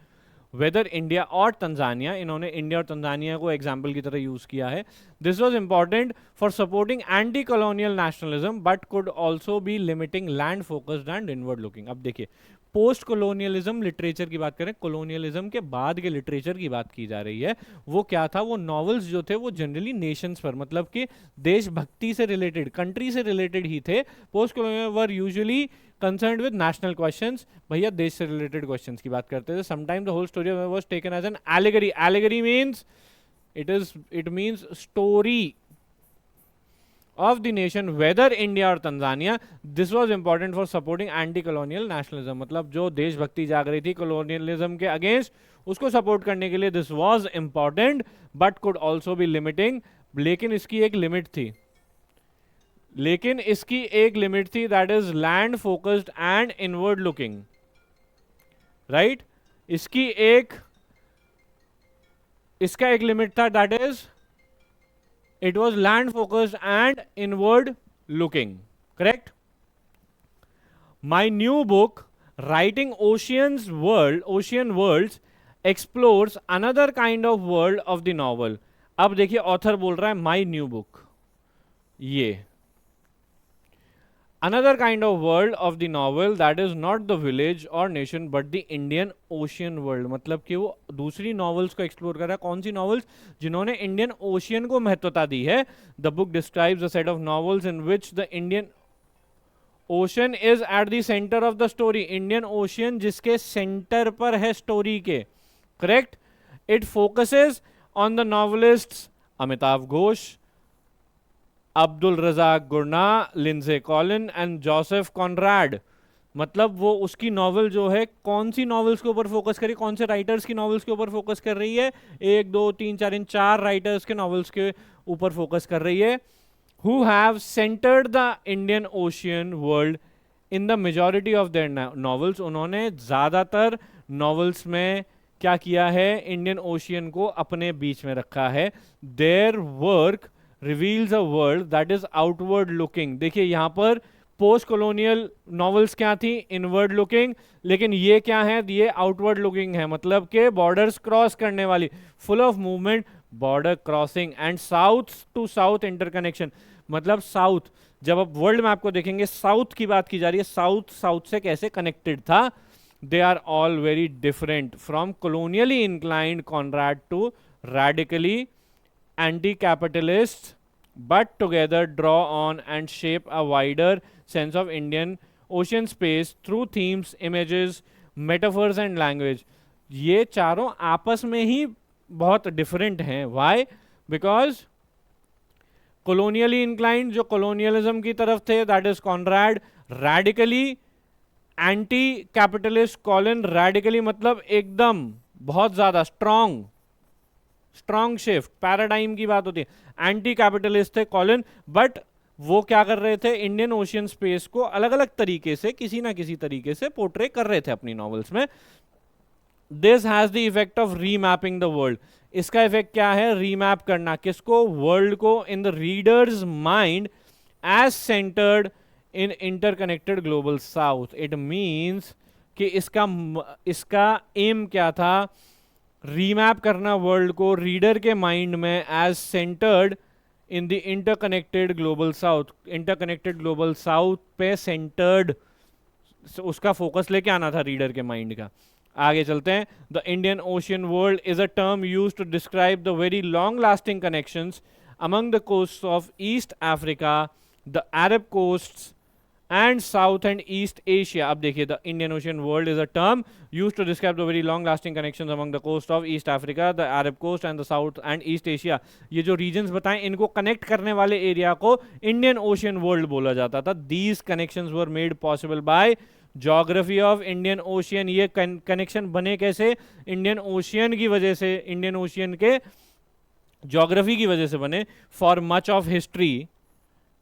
weather India और Tanzania, इन्होंने India और Tanzania को example की तरह use किया है. This was important for supporting anti colonial nationalism but could also be limiting land focused and inward looking. अब देखिए, पोस्ट कोलोनियलिज्म लिटरेचर की बात करें, कोलोनियलिज्म के बाद के लिटरेचर की बात की जा रही है, वो क्या था, वो नॉवेल्स जो थे वो जनरली नेशंस पर, मतलब कि देशभक्ति से रिलेटेड, कंट्री से रिलेटेड ही थे. Post colonial were usually concerned with national questions, भैया देश से रिलेटेड क्वेश्चंस की बात करते थे. Sometime the whole story was taken as an allegory. Allegory means it means story of the nation whether India or Tanzania. This was important for supporting anti-colonial nationalism. मतलब जो देशभक्ति जाग रही थी colonialism के against, उसको support करने के लिए this was important but could also be limiting. लेकिन इसकी एक लिमिट थी, that is land focused and inward looking, right? इसका एक लिमिट था, that is it was land focused and inward looking, correct? My new book, Writing Ocean Worlds, explores another kind of world of the novel. अब देखिए author बोल रहा है my new book, ये another kind of world of the novel that is not the village or nation but the Indian Ocean world. मतलब कि वो दूसरी नॉवेल्स को एक्सप्लोर कर रहा है. कौन सी नॉवेल्स? जिन्होंने इंडियन ओशियन को महत्वता दी है. The book describes a set of novels in which the Indian Ocean is at the centre of the story. Indian Ocean जिसके सेंटर पर है स्टोरी के, correct? It focuses on the novelists Amitav Ghosh, Abdulrazak Gurnah, Lindsey Collen and Joseph Conrad. मतलब वो उसकी novel जो है कौन सी नॉवेल्स के ऊपर फोकस करी, कौन से राइटर्स की नॉवेल्स के ऊपर फोकस कर रही है? 1 2 3 4 इन 4 राइटर्स के नॉवेल्स के ऊपर फोकस कर रही है. Who have centred the Indian Ocean world in the majority of their novels. उन्होंने ज़्यादातर नॉवेल्स में क्या किया है? इंडियन ओशियन को अपने बीच में रखा है. Their work reveals a world that is outward looking. देखिए यहाँ पर पोस्ट कॉलोनियल नॉवेल्स क्या थी? Inward looking. लेकिन ये क्या है? ये आउटवर्ड लुकिंग है, मतलब के बॉर्डर्स क्रॉस करने वाली, full of movement, border crossing and south to south interconnection. मतलब साउथ, जब आप वर्ल्ड मैप को देखेंगे, साउथ की बात की जा रही है, साउथ से कैसे कनेक्टेड था. They are all very different from colonially inclined Conrad to radically anti-capitalist, but together draw on and shape a wider sense of Indian ocean space through themes, images, metaphors and language. ये चारों आपस में ही बहुत different हैं. Why? Because colonially inclined, जो colonialism की तरफ थे, that is Conrad. radically anti-capitalist Colin. radically मतलब एकदम बहुत ज़्यादा स्ट्रॉन्ग शिफ्ट, पैराडाइम की बात होती है. एंटी कैपिटलिस्ट थे कॉलिन, बट वो क्या कर रहे थे? इंडियन ओशियन स्पेस को अलग अलग तरीके से, किसी ना किसी तरीके से पोर्ट्रे कर रहे थे अपनी नॉवेल्स में. This has the effect of remapping the world. इसका इफेक्ट क्या है? रीमैप करना. किसको? वर्ल्ड को in the reader's mind as centred in interconnected global south. It means कि इसका एम क्या था? रीमैप करना वर्ल्ड को रीडर के माइंड में as centred in the interconnected global south. Interconnected global south पे सेंटर्ड, उसका फोकस लेके आना था रीडर के माइंड का. आगे चलते हैं. The Indian Ocean world is a term use to describe the very long lasting connections among the coasts of East Africa, the Arab coasts and South and East Asia. अब देखिए, the Indian Ocean world is a term used to describe the very long lasting connections among the coast of East Africa, the Arab coast and the South and East Asia. ये जो regions बताएं, इनको connect करने वाले area को Indian Ocean world बोला जाता था. These connections were made possible by geography of Indian Ocean. ये connection बने कैसे? Indian Ocean की वजह से, Indian Ocean के geography की वजह से बने. For much of history,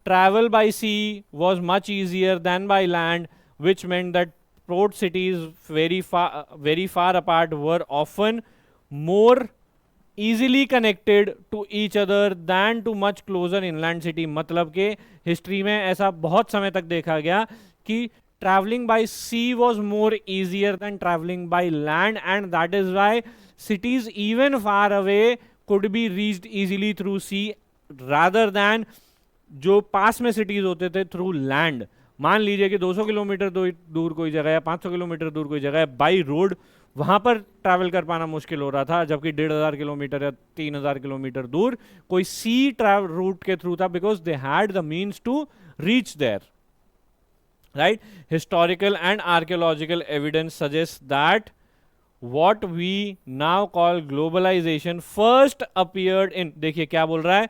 travel by sea was much easier than by land, which meant that port cities very far apart were often more easily connected to each other than to much closer inland city. मतलब के history में ऐसा बहुत समय तक देखा गया कि traveling by sea was more easier than traveling by land, and that is why cities even far away could be reached easily through sea rather than जो पास में सिटीज होते थे थ्रू लैंड. मान लीजिए कि 200 किलोमीटर दूर कोई जगह है, 500 किलोमीटर दूर कोई जगह है, बाई रोड वहां पर ट्रैवल कर पाना मुश्किल हो रहा था, जबकि 1,500 किलोमीटर या 3,000 किलोमीटर दूर कोई सी ट्रैवल रूट के थ्रू था, because they had the means to reach there. Right. Historical and archaeological evidence suggest that what we now call globalization first appeared in, देखिए क्या बोल रहा है,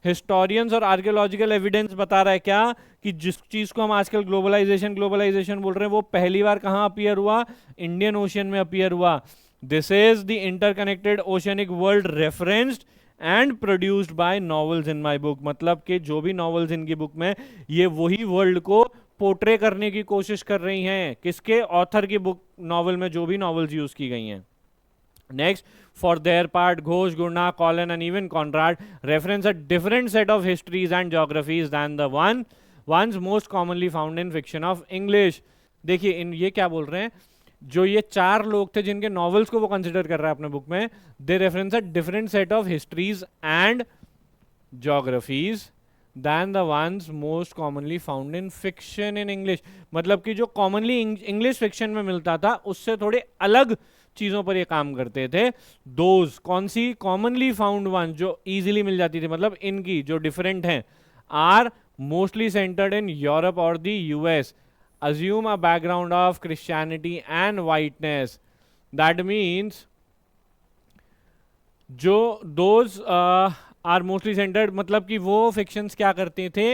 हिस्टोरियंस और आर्कियोलॉजिकल एविडेंस बता रहा है क्या कि जिस चीज को हम आजकल ग्लोबलाइजेशन ग्लोबलाइजेशन बोल रहे हैं वो पहली बार कहां अपीयर हुआ, इंडियन ओशियन में अपीयर हुआ. This is the interconnected oceanic world referenced and produced by novels in my book. मतलब कि जो भी नॉवेल्स इनकी बुक में, ये वही वर्ल्ड को पोर्ट्रे करने की कोशिश कर रही हैं, किसके, ऑथर की बुक नॉवल में जो भी नॉवेल्स यूज की गई हैं. Next, for their part, Ghosh, Gurna, Colin and even Conrad reference a different set of histories and geographies than the ones most commonly found in fiction of English. देखिए इन ये क्या बोल रहे हैं, जो ये चार लोग थे जिनके नॉवेल्स को वो कंसिडर कर रहा है अपने बुक में, they reference a different set of histories and geographies than the ones most commonly found in fiction in English. मतलब कि जो कॉमनली इंग्लिश फिक्शन में मिलता था उससे थोड़े अलग चीजों पर ये काम करते थे. दोज कौन सी, कॉमनली फाउंड वन, जो इजीली मिल जाती थी, मतलब इनकी जो डिफरेंट हैं, are mostly centred in Europe और the US. assume a background of Christianity and whiteness. That means जो those are mostly centered, मतलब कि वो fictions क्या करते थे,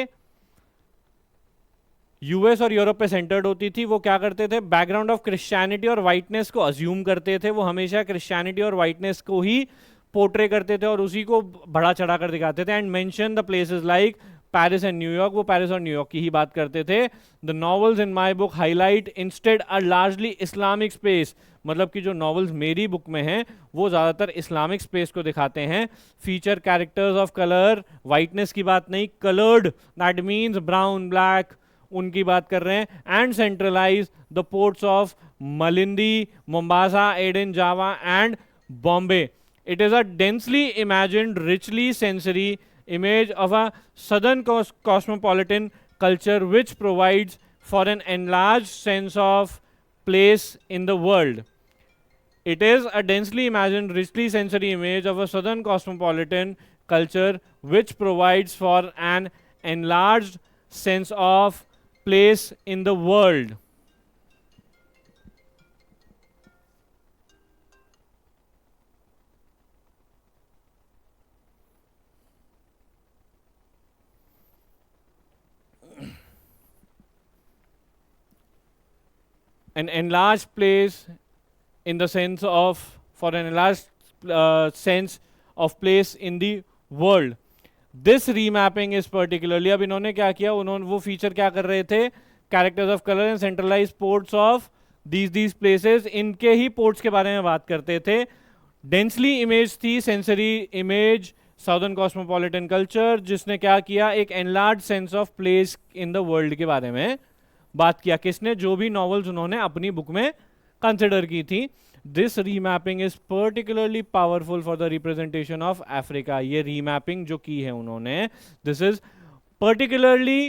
यूएस और यूरोप पे सेंटर्ड होती थी. वो क्या करते थे, बैकग्राउंड ऑफ क्रिश्चियनिटी और वाइटनेस को अज्यूम करते थे. वो हमेशा क्रिश्चियनिटी और वाइटनेस को ही पोर्ट्रे करते थे और उसी को बढ़ा चढ़ा कर दिखाते थे. And mention the places like Paris and New York, वो पेरिस और न्यूयॉर्क की ही बात करते थे. The novels in my book highlight instead a largely Islamic space. मतलब कि जो नॉवेल्स मेरी बुक में हैं वो ज़्यादातर इस्लामिक स्पेस को दिखाते हैं. Feature characters of colour, whiteness की बात नहीं, coloured, that means brown, black, उनकी बात कर रहे हैं. And centralise the ports of Malindi, Mombasa, Aden, Java and Bombay. It is a densely imagined, richly sensory image of a southern cosmopolitan culture which provides for an enlarged sense of place in the world. It is a densely imagined, richly sensory image of a southern cosmopolitan culture which provides for an enlarged sense of place in the world. An enlarged place in the sense of, for an enlarged sense of place in the world. This remapping is particularly, अब इन्होंने क्या किया, उन्होंने वो feature क्या कर रहे थे, characters of colour and centralize ports of these places, इनके ही पोर्ट्स के बारे में बात करते थे. डेंसली इमेज थी, sensory image, southern cosmopolitan culture, जिसने क्या किया, एक enlarge sense of place in the world के बारे में बात किया. किसने, जो भी नॉवेल्स उन्होंने अपनी बुक में कंसिडर की थी. This remapping is particularly powerful for the representation of Africa. ये रीमैपिंग जो की है उन्होंने, this is particularly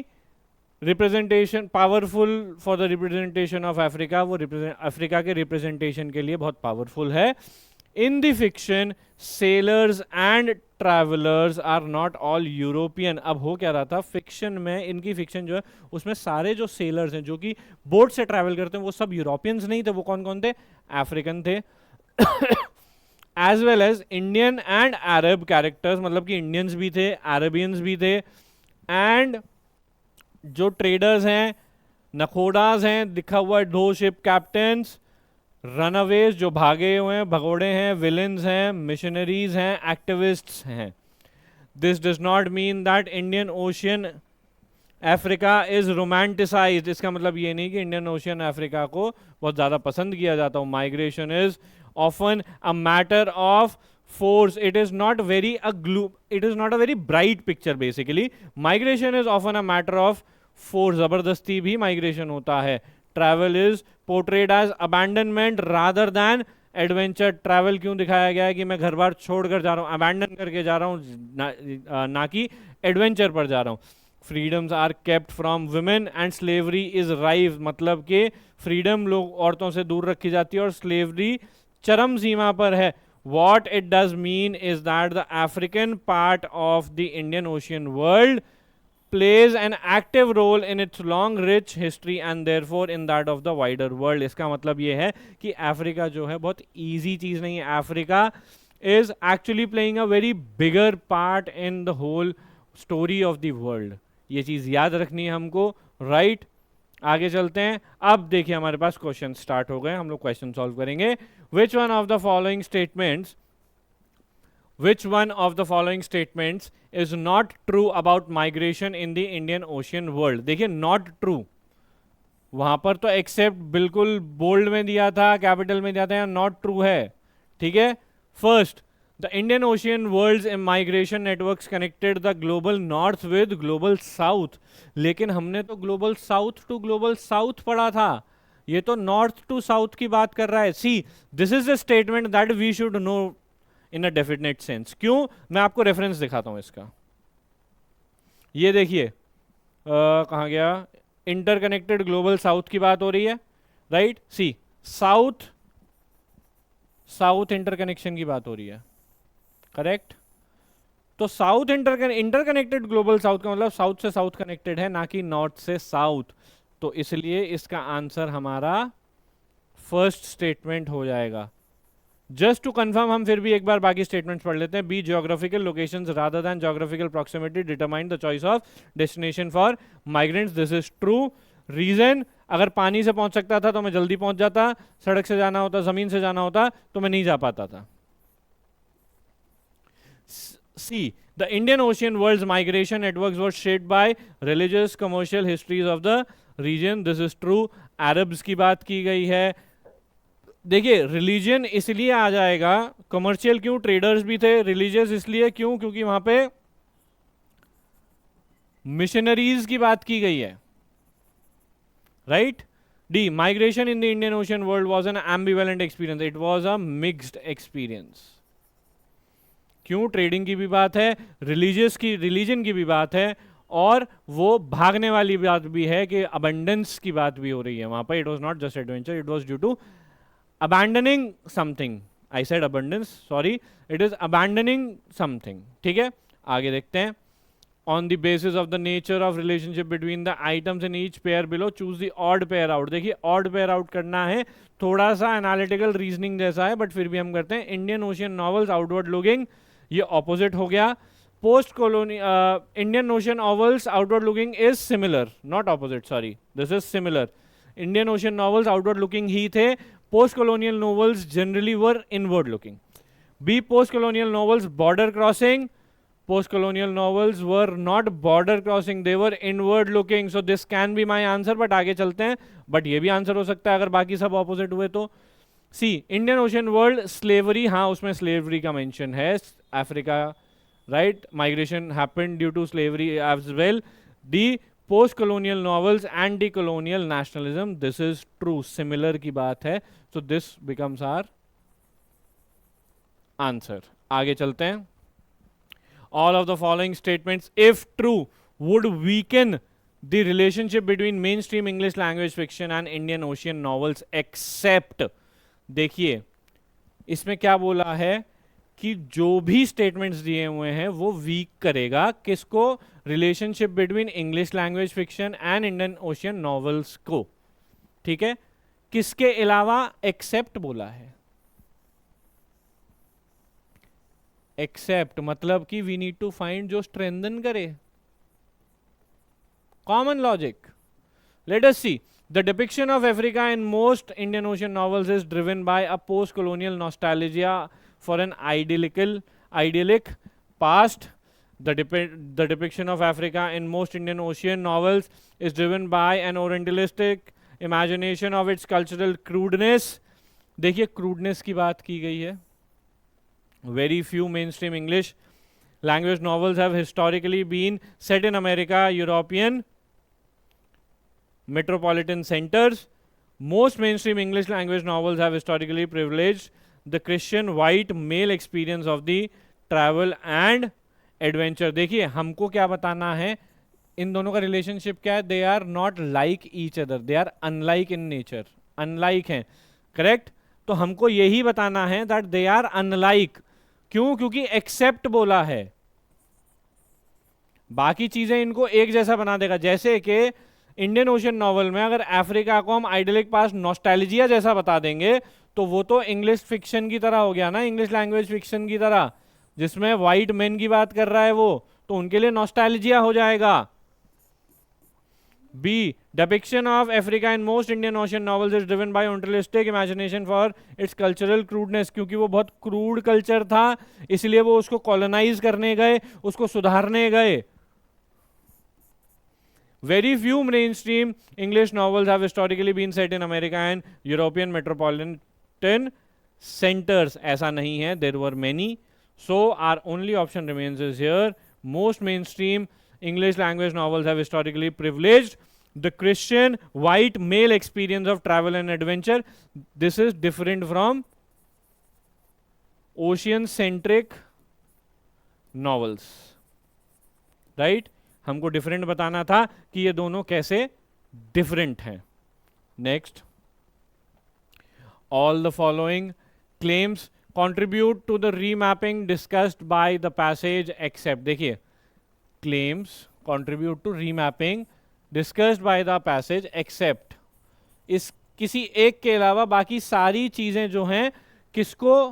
representation powerful for the representation of Africa. वो अफ्रीका के रिप्रेजेंटेशन के लिए बहुत पावरफुल है. In the fiction, sailors and travelers are not all European. अब हो क्या रहा था फिक्शन में, इनकी फिक्शन जो है उसमें सारे जो सेलर्स हैं जो कि बोट से ट्रैवल करते हैं वो सब यूरोपियंस नहीं थे. वो कौन कौन थे, अफ्रीकन थे. As well as Indian and Arab characters, मतलब कि इंडियंस भी थे, अरबियंस भी थे. एंड जो ट्रेडर्स हैं, नखोडाज हैं, दिखा हुआ है 2 शिप कैप्टन्स, रनअवेज जो भागे हुए हैं, भगोड़े हैं, विलन्स हैं, मिशनरीज हैं, एक्टिविस्ट्स हैं. This does not mean that Indian ocean Africa is romanticised. इसका मतलब ये नहीं कि इंडियन ओशियन अफ्रीका को बहुत ज़्यादा पसंद किया जाता हो. Migration is often a matter of force. It is not a very bright picture basically. Migration is often a matter of force. जबरदस्ती भी migration होता है. Travel is portrayed as abandonment rather than adventure. Travel क्यों दिखाया गया है कि मैं घर बार छोड़कर जा रहा हूँ, abandon करके जा रहा हूँ, ना कि adventure पर जा रहा हूँ. Freedoms are kept from women and slavery is rife. मतलब कि freedom लोग औरतों से दूर रखी जाती है और slavery चरम सीमा पर है. What it does mean is that the African part of the Indian Ocean world plays an active role in its long rich history and therefore in that of the wider world. इसका मतलब ये है कि Africa जो है बहुत easy चीज़ नहीं है. Africa is actually playing a very bigger part in the whole story of the world. ये चीज़ याद रखनी है हमको, right? आगे चलते हैं. अब देखिए हमारे पास क्वेश्चन स्टार्ट हो गए, हम लोग क्वेश्चन सॉल्व करेंगे. Which one of the following statements is not true about migration in the Indian Ocean world? देखिए not true, वहां पर तो एक्सेप्ट बिल्कुल बोल्ड में दिया था, कैपिटल में दिया था, यहाँ नॉट ट्रू है. ठीक है. First, the Indian Ocean world's migration networks connected the global north with global south. लेकिन हमने तो global south to global south पढ़ा था, ये तो नॉर्थ टू साउथ की बात कर रहा है. See, this is the statement that we should know in a definite sense. क्यों? मैं आपको रेफरेंस दिखाता हूं इसका. ये देखिए कहाँ गया, इंटरकनेक्टेड ग्लोबल साउथ की बात हो रही है, राइट. सी, साउथ इंटरकनेक्शन की बात हो रही है, करेक्ट. तो साउथ इंटरकनेक्टेड ग्लोबल साउथ का मतलब साउथ से साउथ कनेक्टेड है, ना कि नॉर्थ से साउथ. तो इसलिए इसका आंसर हमारा फर्स्ट स्टेटमेंट हो जाएगा. जस्ट टू कंफर्म हम फिर भी एक बार बाकी स्टेटमेंट्स पढ़ लेते हैं. B, geographical locations rather than geographical proximity determine the choice of destination for migrants. This is true. Region, अगर पानी से पहुंच सकता था तो मैं जल्दी पहुंच जाता, सड़क से जाना होता, जमीन से जाना होता तो मैं नहीं जा पाता था. सी, the Indian Ocean world's migration networks were shaped by religious commercial histories of the region. This is true. Arabs की बात की गई है. देखिए रिलीजन इसलिए आ जाएगा, कमर्शियल क्यों, ट्रेडर्स भी थे. रिलीजियस इसलिए क्यों, क्योंकि वहां पे मिशनरीज की बात की गई है, right. D, migration in the Indian Ocean world was an ambivalent experience. It was a mixed experience. क्यों? ट्रेडिंग की भी बात है, रिलीजन की भी बात है, और वो भागने वाली बात भी है कि अबंडेंस की बात भी हो रही है वहां पर. It was not just adventure, it was due to abandoning something. I said abundance, sorry, it is abandoning something. ठीक है, आगे देखते हैं. On the basis of the nature of relationship between the items in each pair below, choose the odd pair out. देखिए odd pair out करना है, थोड़ा सा एनालिटिकल रीजनिंग जैसा है, बट फिर भी हम करते हैं. Indian ocean novels outward looking, ये ऑपोजिट हो गया. Post colony Indian ocean novels outward looking is similar, not opposite, sorry, this is similar. Indian ocean novels outward looking ही थे. Post-colonial novels generally were inward-looking. B, post-colonial novels border-crossing. Post-colonial novels were not border-crossing; they were inward-looking. So this can be my answer. But आगे चलते हैं. But ये भी answer हो सकता है अगर बाकी सब opposite हुए तो. C, Indian Ocean world slavery. हाँ, उसमें slavery का mention है. Africa, right? Migration happened due to slavery as well. D, post-colonial novels anti-colonial nationalism. This is true. Similar की बात है. So this becomes our answer. आगे चलते हैं. All of the following statements, if true, would weaken the relationship between mainstream English language fiction and Indian Ocean novels except. देखिए इसमें क्या बोला है कि जो भी स्टेटमेंट्स दिए हुए हैं वो वीक करेगा किसको, relationship between English language fiction and Indian ocean novels को. ठीक है, किसके अलावा, एक्सेप्ट बोला है. एक्सेप्ट मतलब कि वी नीड टू फाइंड जो स्ट्रेंथन करे. Common logic. Let us see. The depiction of Africa in most Indian Ocean novels is driven by a post-colonial nostalgia for an idyllic past. The depiction of Africa in most Indian Ocean novels is driven by an orientalistic imagination of its cultural crudeness. देखिए crudeness की बात की गई है, Very few mainstream English language novels have historically been set in America, European metropolitan centers. Most mainstream English language novels have historically privileged the Christian white male experience of the travel and adventure. देखिए हमको क्या बताना है, इन दोनों का relationship क्या है? They are not like each other, they are unlike in nature, unlike हैं, करेक्ट? तो हमको यही बताना है दैट दे आर अनलाइक. क्यों? क्योंकि एक्सेप्ट बोला है, बाकी चीजें इनको एक जैसा बना देगा. जैसे कि इंडियन ओशियन नॉवल में अगर अफ्रीका को हम आइडलिक पास्ट नॉस्टैल्जिया जैसा बता देंगे तो वो तो इंग्लिश फिक्शन की तरह हो गया ना, इंग्लिश लैंग्वेज फिक्शन की तरह, जिसमें वाइट मैन की बात कर रहा है वो, तो उनके लिए नॉस्टैल्जिया हो जाएगा. B. Depiction of Africa in most Indian Ocean novels is driven by unrealistic imagination for its cultural crudeness. क्योंकि वो बहुत क्रूड कल्चर था, इसलिए वो उसको कॉलोनाइज करने गए, उसको सुधारने गए. Very few mainstream English novels have historically been set in America and European metropolitan centers. ऐसा नहीं है, there were many. So our only option remains is here. Most mainstream English language novels have historically privileged the Christian white male experience of travel and adventure. This is different from ocean centric novels, right? हमको different बताना था कि ये दोनों कैसे different हैं. Next, all the following claims contribute to the remapping discussed by the passage except. देखिए, claims contribute to remapping discussed by the passage except. इस किसी एक के अलावा बाकी सारी चीजें जो हैं किसको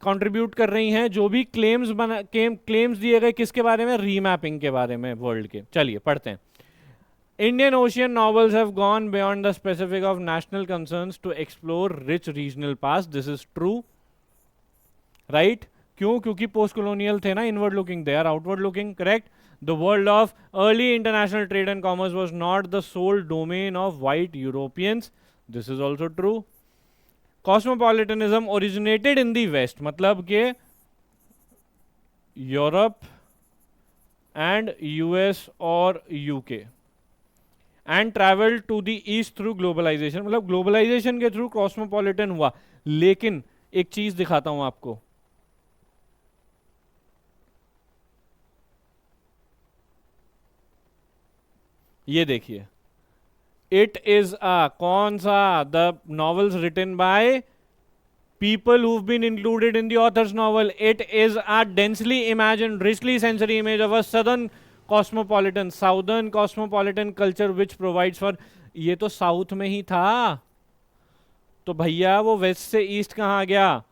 कंट्रीब्यूट कर रही हैं? जो भी क्लेम्स दिए गए किसके बारे में? रीमैपिंग के बारे में वर्ल्ड के. चलिए पढ़ते हैं. Indian ocean novels have gone beyond the specific of national concerns to explore rich regional past. This is true, right? क्यों? क्योंकि पोस्ट colonial थे ना, inward looking, they are outward looking, correct? The world of early international trade and commerce was not the sole domain of white Europeans. This is also true. Cosmopolitanism originated in the West, मतलब के Europe and US और UK, and travel to the East through globalisation, मतलब globalisation के थ्रू cosmopolitan हुआ. लेकिन एक चीज दिखाता हूं आपको, ये देखिए. इट इज कौन सा? The novels written by people who've been included in the author's novel. It is a densely imagined, richly sensory image of a southern cosmopolitan culture which provides for. ये तो साउथ में ही था, तो भैया वो waste से ईस्ट कहाँ गया,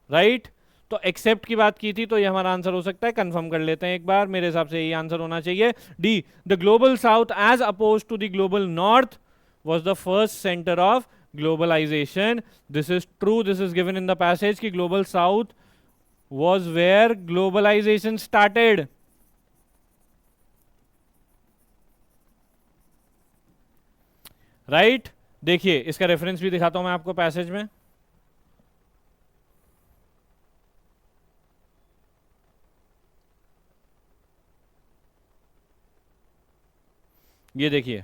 राइट? तो एक्सेप्ट की बात की थी, तो ये हमारा आंसर हो सकता है. कंफर्म कर लेते हैं एक बार, मेरे हिसाब से ये आंसर होना चाहिए. D, the global south as oppose to the global north was the first center of globalization. This is true. This is given in the passage कि global south was where globalization started. Right? देखिए, इसका reference भी दिखाता हूं मैं आपको passage में. ये देखिए,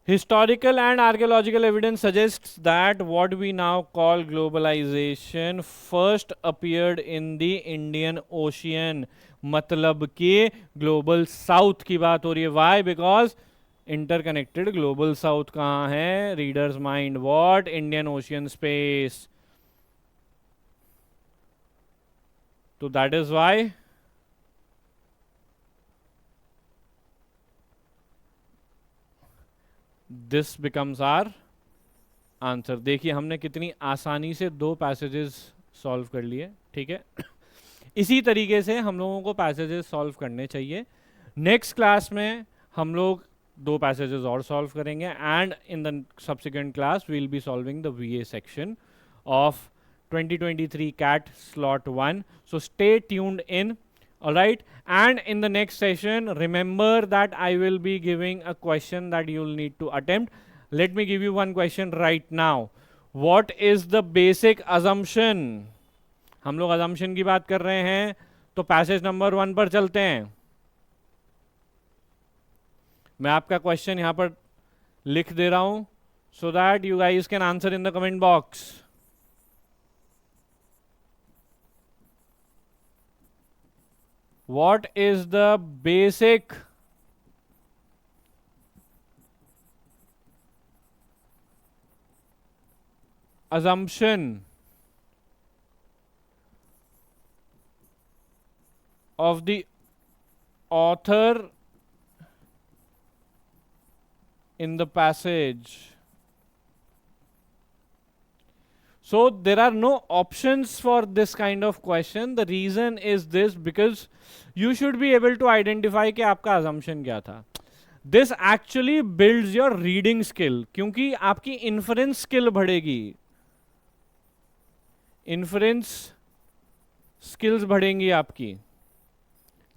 historical and archaeological evidence suggests that what we now call globalization first appeared in the Indian Ocean. मतलब कि ग्लोबल साउथ की बात हो रही है. Why? Because interconnected global south कहाँ है? Reader's mind. What? Indian Ocean space. So that is why this becomes our answer. देखिए हमने कितनी आसानी से दो पैसेजेस सॉल्व कर लिए, ठीक है? इसी तरीके से हम लोगों को पैसेजेस सॉल्व करने चाहिए. नेक्स्ट क्लास में हम लोग दो पैसेजेस और सॉल्व करेंगे, and in the subsequent class we will be solving the VA section of 2023 CAT slot 1. So stay tuned in. All right, and in the next session remember that I will be giving a question that you'll need to attempt. Let me give you one question right now. What is the basic assumption? हम लोग assumption की बात कर रहे हैं, तो passage number 1 पर चलते हैं. मैं आपका क्वेश्चन यहां पर लिख दे रहा हूं so that you guys can answer in the comment box. What is the basic assumption of the author in the passage? So there are no options for this kind of question. The reason is this, because you should be able to identify कि आपका assumption क्या था. This actually builds your reading skill, क्योंकि आपकी inference skill बढ़ेगी. Inference skills बढ़ेंगी आपकी.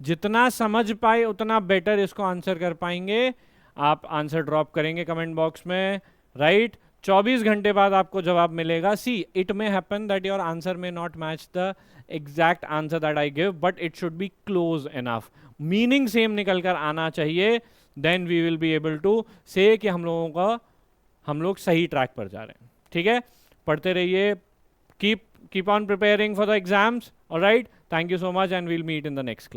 जितना समझ पाए उतना बेटर इसको आंसर कर पाएंगे. आप आंसर ड्रॉप करेंगे कमेंट बॉक्स में, राइट? 24 घंटे बाद आपको जवाब मिलेगा. See, it may happen that your answer may not match the exact answer that I give, but it should be close enough. Meaning same निकल कर आना चाहिए. Then we will be able to say कि हम लोग सही track पर जा रहे हैं. ठीक है, पढ़ते रहिए. Keep on preparing for the exams. Alright, thank you so much and we'll meet in the next class.